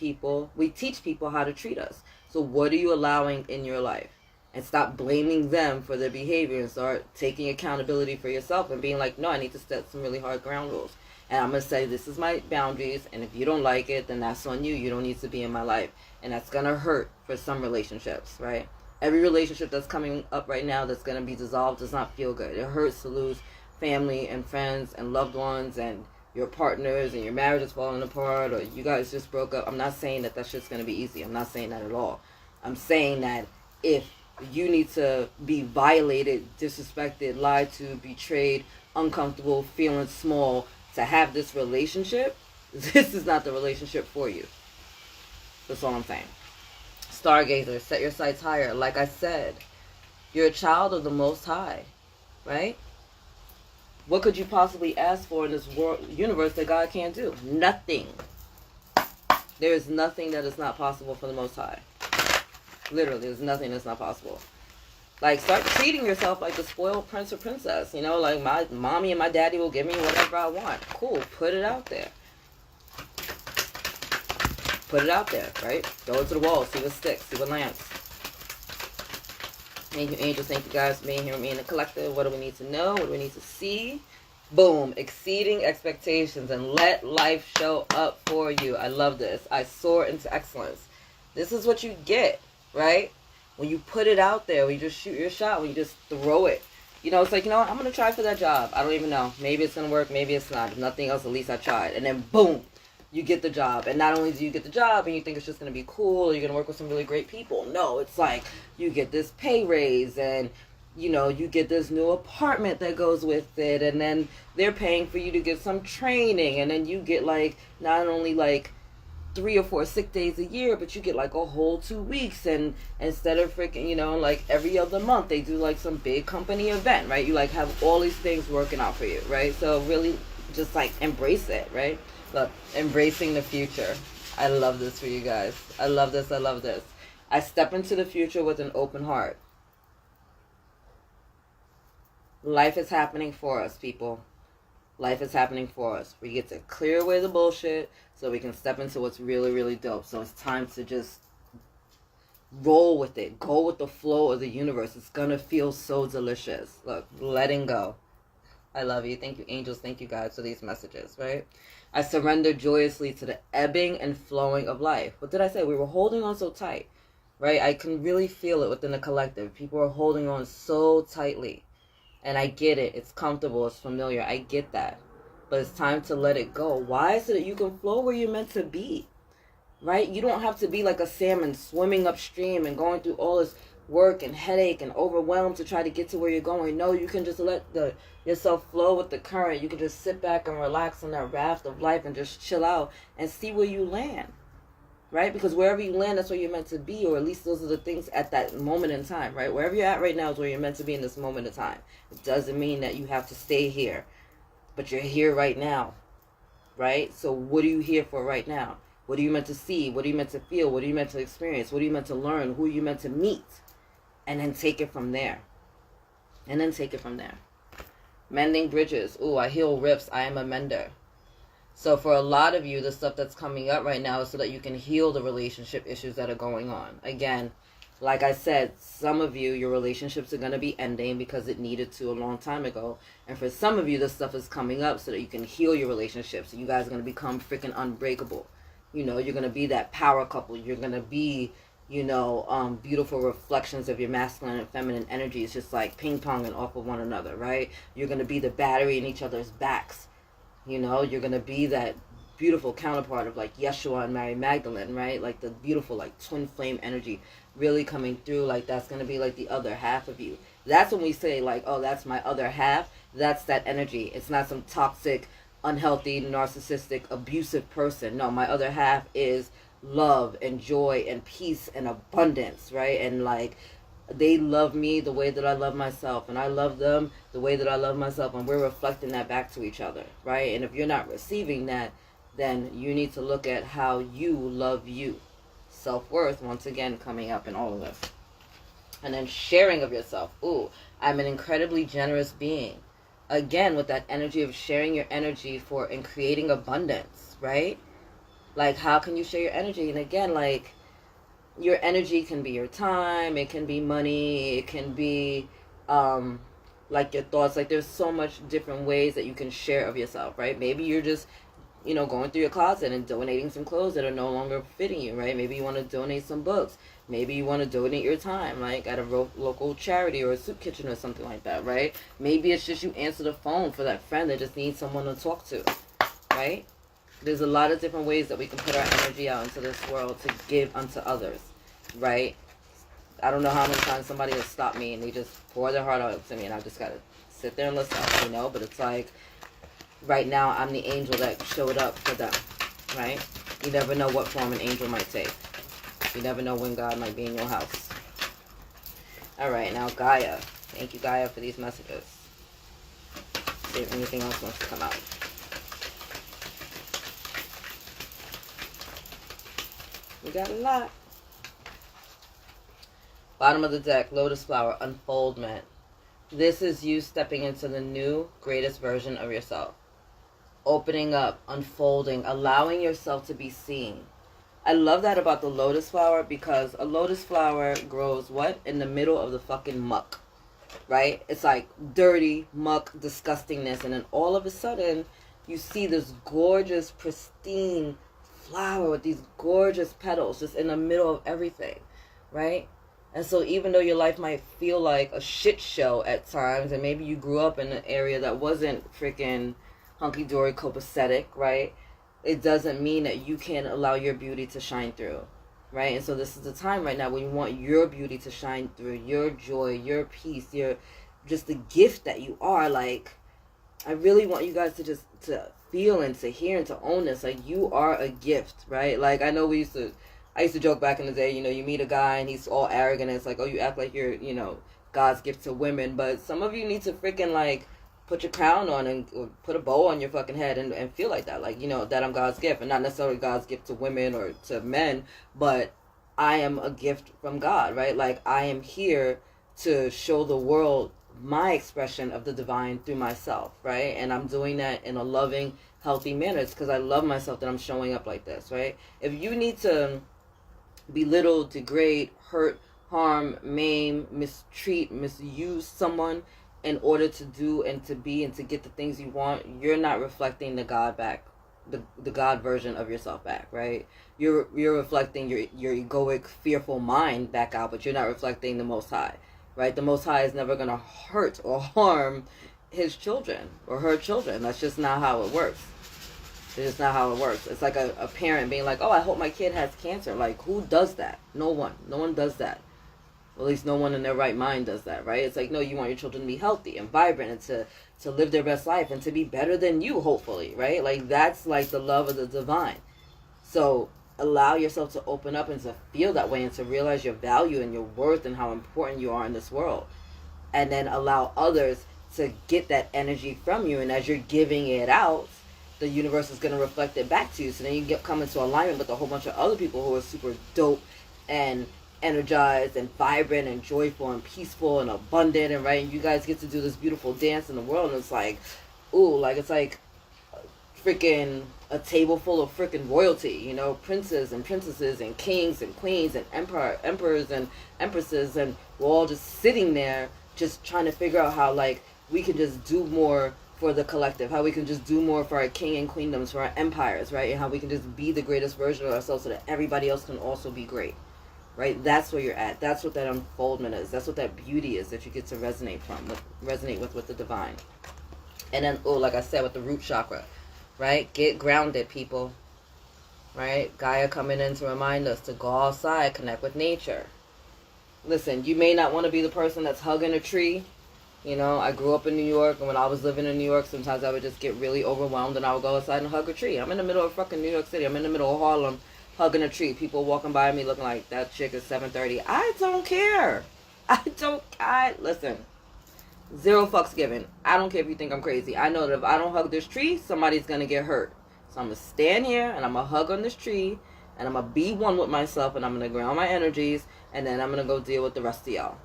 people how to treat us. So what are you allowing in your life? And stop blaming them for their behavior and start taking accountability for yourself and being like, no, I need to set some really hard ground rules. And I'm going to say, this is my boundaries, and if you don't like it, then that's on you. You don't need to be in my life. And that's going to hurt for some relationships, right? Every relationship that's coming up right now that's going to be dissolved does not feel good. It hurts to lose family and friends and loved ones and your partners, and your marriage is falling apart, or you guys just broke up. I'm not saying that that's just going to be easy. I'm not saying that at all. I'm saying that if you need to be violated, disrespected, lied to, betrayed, uncomfortable, feeling small, to have this relationship, this is not the relationship for you. That's all I'm saying. Stargazer, set your sights higher. Like I said, you're a child of the Most High, right? What could you possibly ask for in this universe that God can't do? Nothing. There is nothing that is not possible for the Most High. Literally, there's nothing that's not possible. Like, start treating yourself like the spoiled prince or princess. You know, like, my mommy and my daddy will give me whatever I want. Cool, put it out there. Put it out there, right? Throw it to the wall, see what sticks, see what lands. Thank you, angels. Thank you, guys, for being here with me in the collective. What do we need to know? What do we need to see? Boom, exceeding expectations, and let life show up for you. I love this. I soar into excellence. This is what you get, right? When you put it out there, when you just shoot your shot, when you just throw it. You know, it's like, you know what, I'm going to try for that job. I don't even know. Maybe it's going to work, maybe it's not. If nothing else, at least I tried. And then, boom, you get the job. And not only do you get the job and you think it's just going to be cool, or you're going to work with some really great people. No, it's like you get this pay raise and you know, you get this new apartment that goes with it, and then they're paying for you to get some training, and then you get like not only like 3 or 4 sick days a year, but you get like a whole 2 weeks, and instead of freaking, you know, like every other month they do like some big company event, right? You like have all these things working out for you, right? So really just like embrace it, right? Look, embracing the future. I love this for you guys. I love this. I love this. I step into the future with an open heart. Life is happening for us, people. Life is happening for us. We get to clear away the bullshit so we can step into what's really, really dope. So it's time to just roll with it. Go with the flow of the universe. It's going to feel so delicious. Look, letting go. I love you. Thank you, angels. Thank you, guys, for these messages, right? I surrender joyously to the ebbing and flowing of life. What did I say? We were holding on so tight, right? I can really feel it within the collective. People are holding on so tightly. And I get it. It's comfortable. It's familiar. I get that. But it's time to let it go. Why? So that you can flow where you're meant to be. Right? You don't have to be like a salmon swimming upstream and going through all this work and headache and overwhelm to try to get to where you're going. No, you can just let yourself flow with the current. You can just sit back and relax on that raft of life and just chill out and see where you land. Right? Because wherever you land, that's where you're meant to be, or at least those are the things at that moment in time, right? Wherever you're at right now is where you're meant to be in this moment in time. It doesn't mean that you have to stay here, but you're here right now, right? So what are you here for right now? What are you meant to see? What are you meant to feel? What are you meant to experience? What are you meant to learn? Who are you meant to meet? And then take it from there. And then take it from there. Mending bridges. Ooh, I heal rifts. I am a mender. So for a lot of you, the stuff that's coming up right now is so that you can heal the relationship issues that are going on. Again, like I said, some of you, your relationships are going to be ending because it needed to a long time ago. And for some of you, this stuff is coming up so that you can heal your relationships. So you guys are going to become freaking unbreakable. You know, you're going to be that power couple. You're going to be, you know, beautiful reflections of your masculine and feminine energies, just like ping-ponging off of one another, right? You're going to be the battery in each other's backs. You know, you're going to be that beautiful counterpart of like Yeshua and Mary Magdalene, right? Like the beautiful like twin flame energy really coming through. Like that's going to be like the other half of you. That's when we say like, oh, that's my other half. That's that energy. It's not some toxic, unhealthy, narcissistic, abusive person. No, my other half is love and joy and peace and abundance, right? And like they love me the way that I love myself, and I love them the way that I love myself, and we're reflecting that back to each other, right? And if you're not receiving that, then you need to look at how you love you. Self-worth, once again, coming up in all of this. And then sharing of yourself. Ooh, I'm an incredibly generous being. Again, with that energy of sharing your energy for and creating abundance, right? Like, how can you share your energy? And again, like, your energy can be your time, it can be money, it can be like your thoughts. Like there's so much different ways that you can share of yourself, right? Maybe you're just, you know, going through your closet and donating some clothes that are no longer fitting you, right? Maybe you want to donate some books. Maybe you want to donate your time, like at a local charity or a soup kitchen or something like that, right? Maybe it's just you answer the phone for that friend that just needs someone to talk to, right? There's a lot of different ways that we can put our energy out into this world to give unto others, right? I don't know how many times somebody has stopped me and they just pour their heart out to me and I just got to sit there and listen, you know? But it's like, right now, I'm the angel that showed up for them, right? You never know what form an angel might take. You never know when God might be in your house. All right, now Gaia. Thank you, Gaia, for these messages. See if anything else wants to come out. We got a lot. Bottom of the deck, lotus flower, unfoldment. This is you stepping into the new, greatest version of yourself. Opening up, unfolding, allowing yourself to be seen. I love that about the lotus flower because a lotus flower grows what? In the middle of the fucking muck, right? It's like dirty, muck, disgustingness. And then all of a sudden, you see this gorgeous, pristine flower with these gorgeous petals just in the middle of everything, right? And so even though your life might feel like a shit show at times, and maybe you grew up in an area that wasn't freaking hunky-dory copacetic, right? It doesn't mean that you can't allow your beauty to shine through. right? And so this is the time right now when you want your beauty to shine through, your joy, your peace, your just the gift that you are. Like, I really want you guys to just to feel and to hear and to own this. Like, you are a gift, right? Like, I know I used to joke back in the day, you know, you meet a guy and he's all arrogant and it's like, oh, you act like you're, you know, God's gift to women. But some of you need to freaking, like, put your crown on and or put a bow on your fucking head and feel like that. Like, you know, that I'm God's gift. And not necessarily God's gift to women or to men, but I am a gift from God, right? Like, I am here to show the world my expression of the divine through myself, right? And I'm doing that in a loving, healthy manner. It's because I love myself that I'm showing up like this, right? If you need to belittle, degrade, hurt, harm, maim, mistreat, misuse someone in order to do and to be and to get the things you want, you're not reflecting the God back, the God version of yourself back, right? You're reflecting your egoic, fearful mind back out, but you're not reflecting the Most High, right? The Most High is never going to hurt or harm his children or her children. That's just not how it works. It's just not how it works. It's like a parent being like, oh, I hope my kid has cancer. Like, who does that? No one. No one does that. Well, at least no one in their right mind does that, right? It's like, no, you want your children to be healthy and vibrant and to live their best life and to be better than you, hopefully, right? Like, that's like the love of the divine. So allow yourself to open up and to feel that way and to realize your value and your worth and how important you are in this world. And then allow others to get that energy from you. And as you're giving it out, the universe is going to reflect it back to you. So then you come into alignment with a whole bunch of other people who are super dope and energized and vibrant and joyful and peaceful and abundant, and right, and you guys get to do this beautiful dance in the world, and it's like, ooh, like it's like freaking a table full of freaking royalty, you know, princes and princesses and kings and queens and emperors and empresses, and we're all just sitting there just trying to figure out how, like, we can just do more for the collective, how we can just do more for our king and queendoms, for our empires, right, and how we can just be the greatest version of ourselves so that everybody else can also be great. Right, that's where you're at. That's what that unfoldment is. That's what that beauty is that you get to resonate with the divine. And then, oh, like I said, with the root chakra, right? Get grounded, people. Right? Gaia coming in to remind us to go outside, connect with nature. Listen, you may not want to be the person that's hugging a tree. You know, I grew up in New York, and when I was living in New York, sometimes I would just get really overwhelmed, and I would go outside and hug a tree. I'm in the middle of fucking New York City. I'm in the middle of Harlem, hugging a tree. People walking by me looking like that chick is 7:30. I don't care. Listen, zero fucks given. I don't care if you think I'm crazy. I know that if I don't hug this tree, somebody's going to get hurt. So I'm going to stand here and I'm going to hug on this tree and I'm going to be one with myself and I'm going to ground my energies and then I'm going to go deal with the rest of y'all.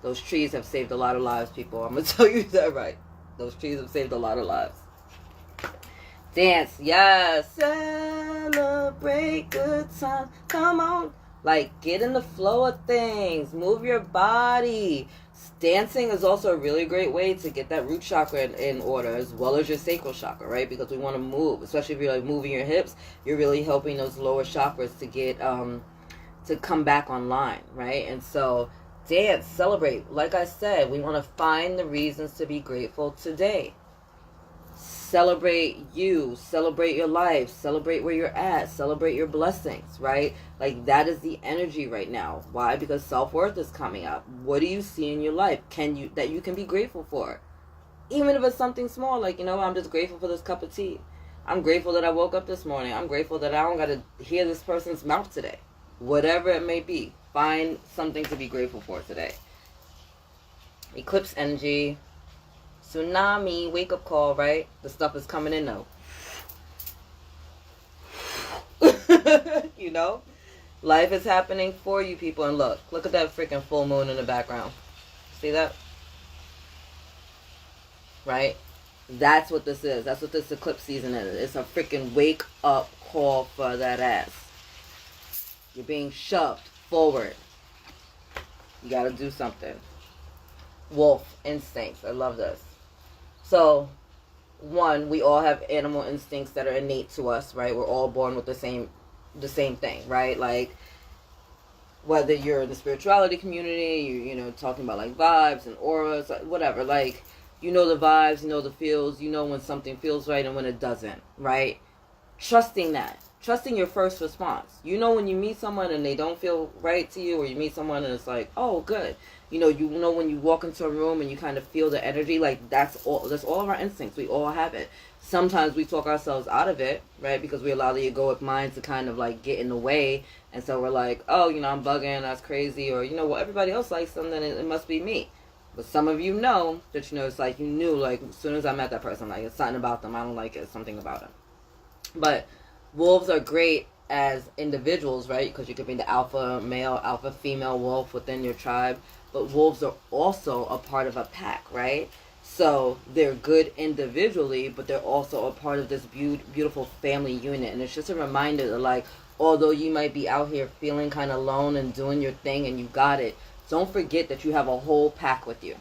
Those trees have saved a lot of lives, people. I'm going to tell you that right. Those trees have saved a lot of lives. Dance, yes. Celebrate good times. Come on. Like, get in the flow of things. Move your body. Dancing is also a really great way to get that root chakra in order, as well as your sacral chakra, right? Because we want to move, especially if you're like moving your hips. You're really helping those lower chakras to get to come back online, right? And so dance, celebrate. Like I said, we want to find the reasons to be grateful today. Celebrate you, celebrate your life, celebrate where you're at, celebrate your blessings, right? Like, that is the energy right now. Why? Because self-worth is coming up. What do you see in your life that you can be grateful for? Even if it's something small, like, you know, I'm just grateful for this cup of tea. I'm grateful that I woke up this morning. I'm grateful that I don't got to hear this person's mouth today. Whatever it may be, find something to be grateful for today. Eclipse energy. Tsunami, wake up call, right? The stuff is coming in though. You know? Life is happening for you, people. And look at that freaking full moon in the background. See that? Right? That's what this is. That's what this eclipse season is. It's a freaking wake up call for that ass. You're being shoved forward. You gotta do something. Wolf instincts. I love this. So, one, we all have animal instincts that are innate to us, right? We're all born with the same thing, right? Like, whether you're in the spirituality community, you know, talking about like vibes and auras, whatever, like, you know the vibes, you know the feels, you know when something feels right and when it doesn't, right? Trusting that, trusting your first response. You know, when you meet someone and they don't feel right to you, or you meet someone and it's like, oh, good. You know when you walk into a room and you kind of feel the energy, like that's all of our instincts. We all have it. Sometimes we talk ourselves out of it, right? Because we allow the egoic mind to kind of like get in the way. And so we're like, oh, I'm bugging, that's crazy. Or, well, everybody else likes something, it must be me. But some of you know that, it's like you knew, like, as soon as I met that person, like, it's something about them. I don't like it. It's something about them. But wolves are great as individuals, right? Because you could be the alpha male, alpha female wolf within your tribe. But wolves are also a part of a pack, right? So they're good individually, but they're also a part of this beautiful family unit. And it's just a reminder that, like, although you might be out here feeling kind of alone and doing your thing and you got it, don't forget that you have a whole pack with you,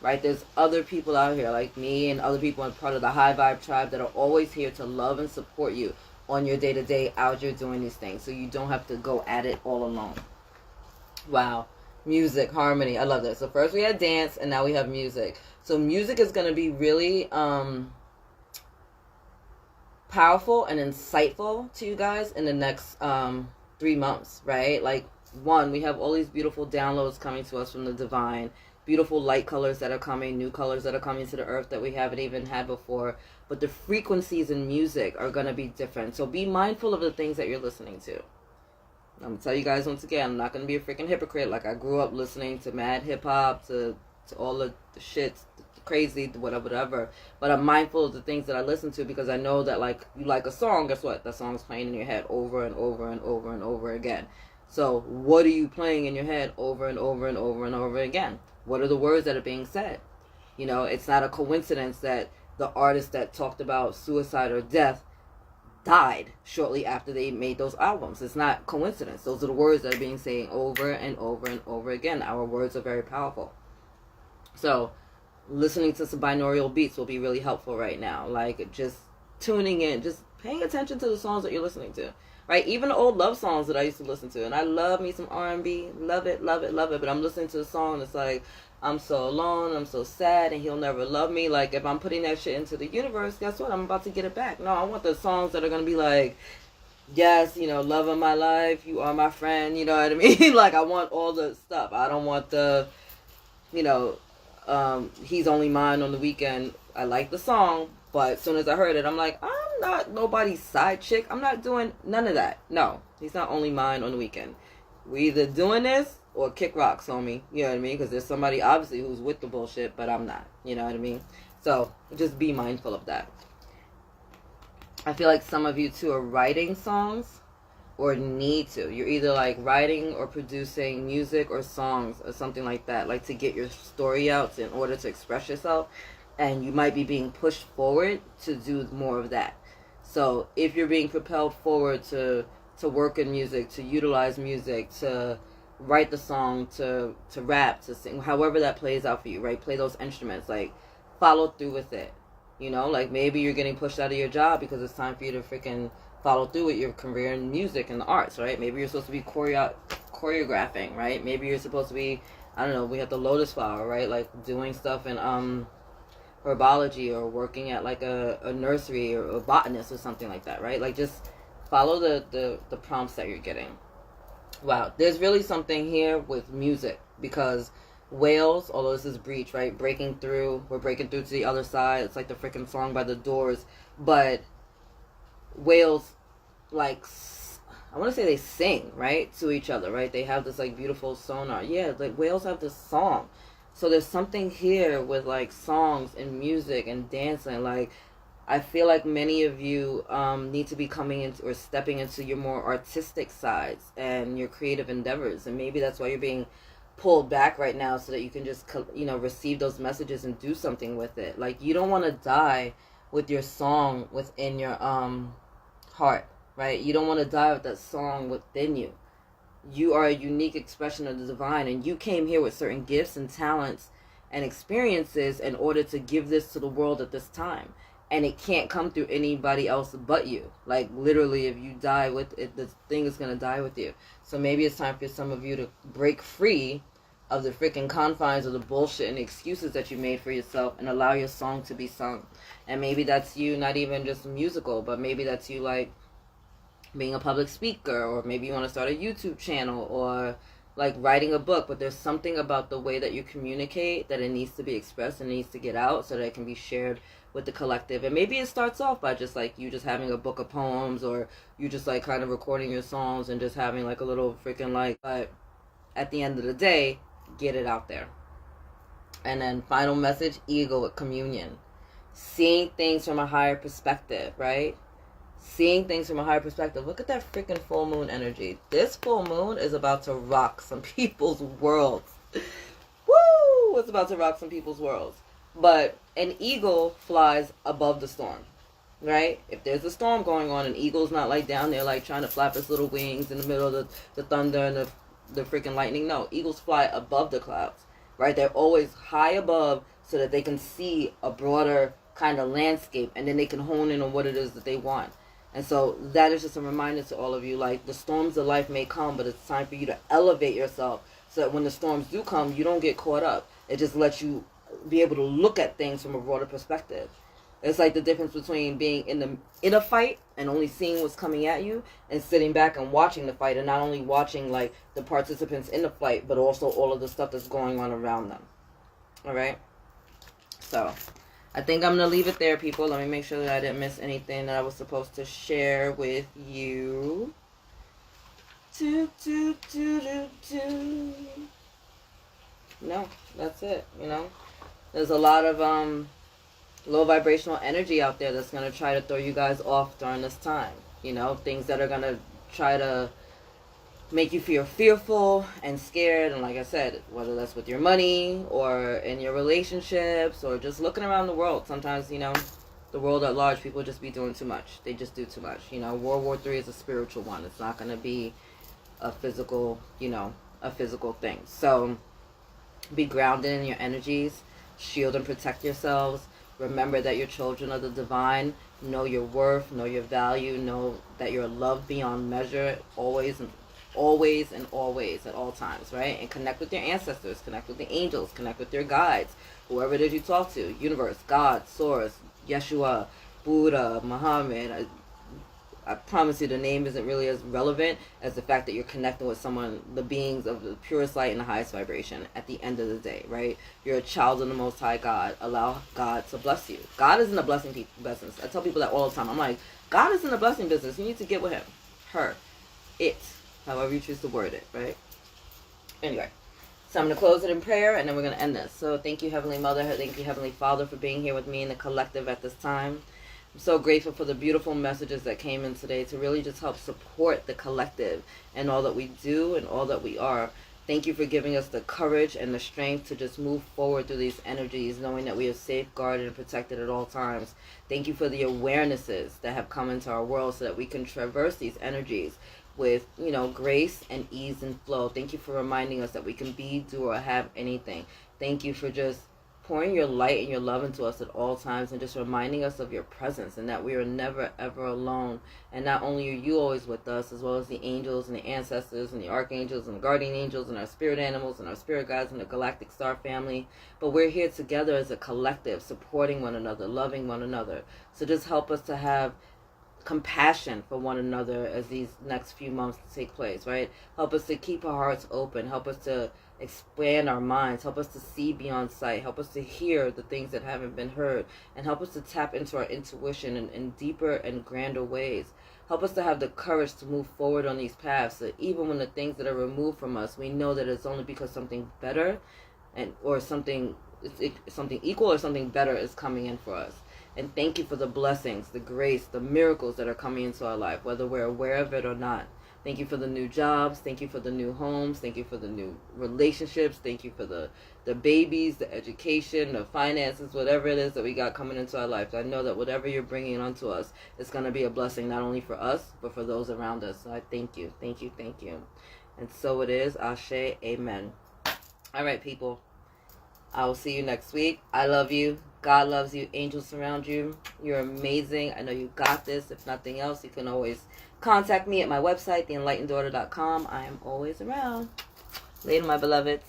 right? There's other people out here like me and other people in part of the high vibe tribe that are always here to love and support you on your day-to-day out here doing these things, so you don't have to go at it all alone. Wow. Music, harmony, I love that. So first we had dance and now we have music. So music is going to be really powerful and insightful to you guys in the next 3 months, right? Like, one, we have all these beautiful downloads coming to us from the divine, beautiful light colors that are coming, new colors that are coming to the earth that we haven't even had before. But the frequencies in music are going to be different. So be mindful of the things that you're listening to. I'm going to tell you guys once again, I'm not going to be a freaking hypocrite. Like, I grew up listening to mad hip-hop, to all of the shit, crazy, whatever. But I'm mindful of the things that I listen to, because I know that, like, you like a song, guess what? That song's playing in your head over and over and over and over again. So what are you playing in your head over and over and over and over again? What are the words that are being said? It's not a coincidence that the artist that talked about suicide or death died shortly after they made those albums. It's not coincidence. Those are the words that are being said over and over and over again. Our words are very powerful. So listening to some binaural beats will be really helpful right now. Like, just tuning in, just paying attention to the songs that you're listening to. Right, even the old love songs that I used to listen to, and I love me some R&B, love it, love it, love it. But I'm listening to a song that's like, I'm so alone, I'm so sad, and he'll never love me. Like, if I'm putting that shit into the universe, guess what? I'm about to get it back. No, I want the songs that are gonna be like, yes, love of my life, you are my friend. You know what I mean? Like, I want all the stuff. I don't want the, he's only mine on the weekend. I like the song, but as soon as I heard it, I'm like, I'm not nobody's side chick. I'm not doing none of that. No, he's not only mine on the weekend. We either doing this or kick rocks, homie. You know what I mean? Because there's somebody obviously who's with the bullshit, but I'm not. You know what I mean? So just be mindful of that. I feel like some of you too are writing songs or need to. You're either like writing or producing music or songs or something like that, like to get your story out in order to express yourself. And you might be being pushed forward to do more of that. So if you're being propelled forward to work in music, to utilize music, to write the song, to rap, to sing, however that plays out for you, right? Play those instruments, like follow through with it. Like maybe you're getting pushed out of your job because it's time for you to freaking follow through with your career in music and the arts, right? Maybe you're supposed to be choreographing, right? Maybe you're supposed to be, I don't know, we have the lotus flower, right? Like doing stuff in herbology, or working at like a nursery, or a botanist or something like that, right? Like, just follow the prompts that you're getting. Wow, there's really something here with music, because whales, although this is breach, right? Breaking through, we're breaking through to the other side. It's like the freaking song by the Doors. But whales, like, I want to say they sing, right, to each other, right? They have this like beautiful sonar. Yeah, like whales have this song. So there's something here with like songs and music and dancing. Like, I feel like many of you need to be coming into or stepping into your more artistic sides and your creative endeavors. And maybe that's why you're being pulled back right now, so that you can just, receive those messages and do something with it. Like, you don't want to die with your song within your heart, right? You don't want to die with that song within you. You are a unique expression of the divine, and you came here with certain gifts and talents and experiences in order to give this to the world at this time. And it can't come through anybody else but you. Like, literally, if you die with it, the thing is going to die with you. So maybe it's time for some of you to break free of the freaking confines of the bullshit and excuses that you made for yourself, and allow your song to be sung. And maybe that's you, not even just musical, but maybe that's you, like, being a public speaker, or maybe you want to start a YouTube channel, or like writing a book. But there's something about the way that you communicate that it needs to be expressed and needs to get out so that it can be shared with the collective. And maybe it starts off by just like you just having a book of poems, or you just like kind of recording your songs and just having like a little freaking like, but at the end of the day, get it out there. And then final message, ego communion. Seeing things from a higher perspective, right? Seeing things from a higher perspective. Look at that freaking full moon energy. This full moon is about to rock some people's worlds. Woo! It's about to rock some people's worlds. But an eagle flies above the storm, right? If there's a storm going on, an eagle's not like down there like trying to flap its little wings in the middle of the thunder and the freaking lightning. No, eagles fly above the clouds, right? They're always high above so that they can see a broader kind of landscape, and then they can hone in on what it is that they want. And so that is just a reminder to all of you, like, the storms of life may come, but it's time for you to elevate yourself so that when the storms do come, you don't get caught up. It just lets you be able to look at things from a broader perspective. It's like the difference between being in a fight and only seeing what's coming at you, and sitting back and watching the fight, and not only watching like the participants in the fight, but also all of the stuff that's going on around them. All right? So I think I'm going to leave it there, people. Let me make sure that I didn't miss anything that I was supposed to share with you. No, that's it, you know. There's a lot of low vibrational energy out there that's going to try to throw you guys off during this time. You know, things that are going to try to make you feel fearful and scared. And like I said, whether that's with your money or in your relationships or just looking around the world. Sometimes, you know, the world at large, people just be doing too much. They just do too much. You know, World War III is a spiritual one. It's not going to be a physical, you know, a physical thing. So be grounded in your energies. Shield and protect yourselves. Remember that you're children of the divine. Know your worth. Know your value. Know that you're loved beyond measure. Always and always at all times, right? And connect with your ancestors. Connect with the angels. Connect with your guides. Whoever it is you talk to. Universe, God, Source, Yeshua, Buddha, Muhammad. I promise you the name isn't really as relevant as the fact that you're connecting with someone, the beings of the purest light and the highest vibration at the end of the day, right? You're a child of the Most High God. Allow God to bless you. God is in the blessing business. I tell people that all the time. I'm like, God is in the blessing business. You need to get with him. Her. It. However you choose to word it, right? Anyway. So I'm going to close it in prayer, and then we're going to end this. So thank you, Heavenly Mother. Thank you, Heavenly Father, for being here with me in the collective at this time. I'm so grateful for the beautiful messages that came in today to really just help support the collective and all that we do and all that we are. Thank you for giving us the courage and the strength to just move forward through these energies, knowing that we are safeguarded and protected at all times. Thank you for the awarenesses that have come into our world so that we can traverse these energies with, you know, grace and ease and flow. Thank you for reminding us that we can be, do, or have anything. Thank you for just pouring your light and your love into us at all times, and just reminding us of your presence and that we are never ever alone. And not only are you always with us, as well as the angels and the ancestors and the archangels and the guardian angels and our spirit animals and our spirit guides and the galactic star family, but we're here together as a collective, supporting one another, loving one another. So just help us to have compassion for one another as these next few months take place, right? Help us to keep our hearts open. Help us to expand our minds. Help us to see beyond sight. Help us to hear the things that haven't been heard. And help us to tap into our intuition in deeper and grander ways. Help us to have the courage to move forward on these paths, so even when the things that are removed from us, we know that it's only because something better or something equal or something better is coming in for us. And thank you for the blessings, the grace, the miracles that are coming into our life, whether we're aware of it or not. Thank you for the new jobs. Thank you for the new homes. Thank you for the new relationships. Thank you for the babies, the education, the finances, whatever it is that we got coming into our life. I know that whatever you're bringing onto us is going to be a blessing, not only for us, but for those around us. So I thank you. Thank you. Thank you. And so it is. Ashe. Amen. All right, people. I will see you next week. I love you. God loves you. Angels surround you. You're amazing. I know you got this. If nothing else, you can always contact me at my website, theenlighteneddaughter.com. I am always around. Later, my beloveds.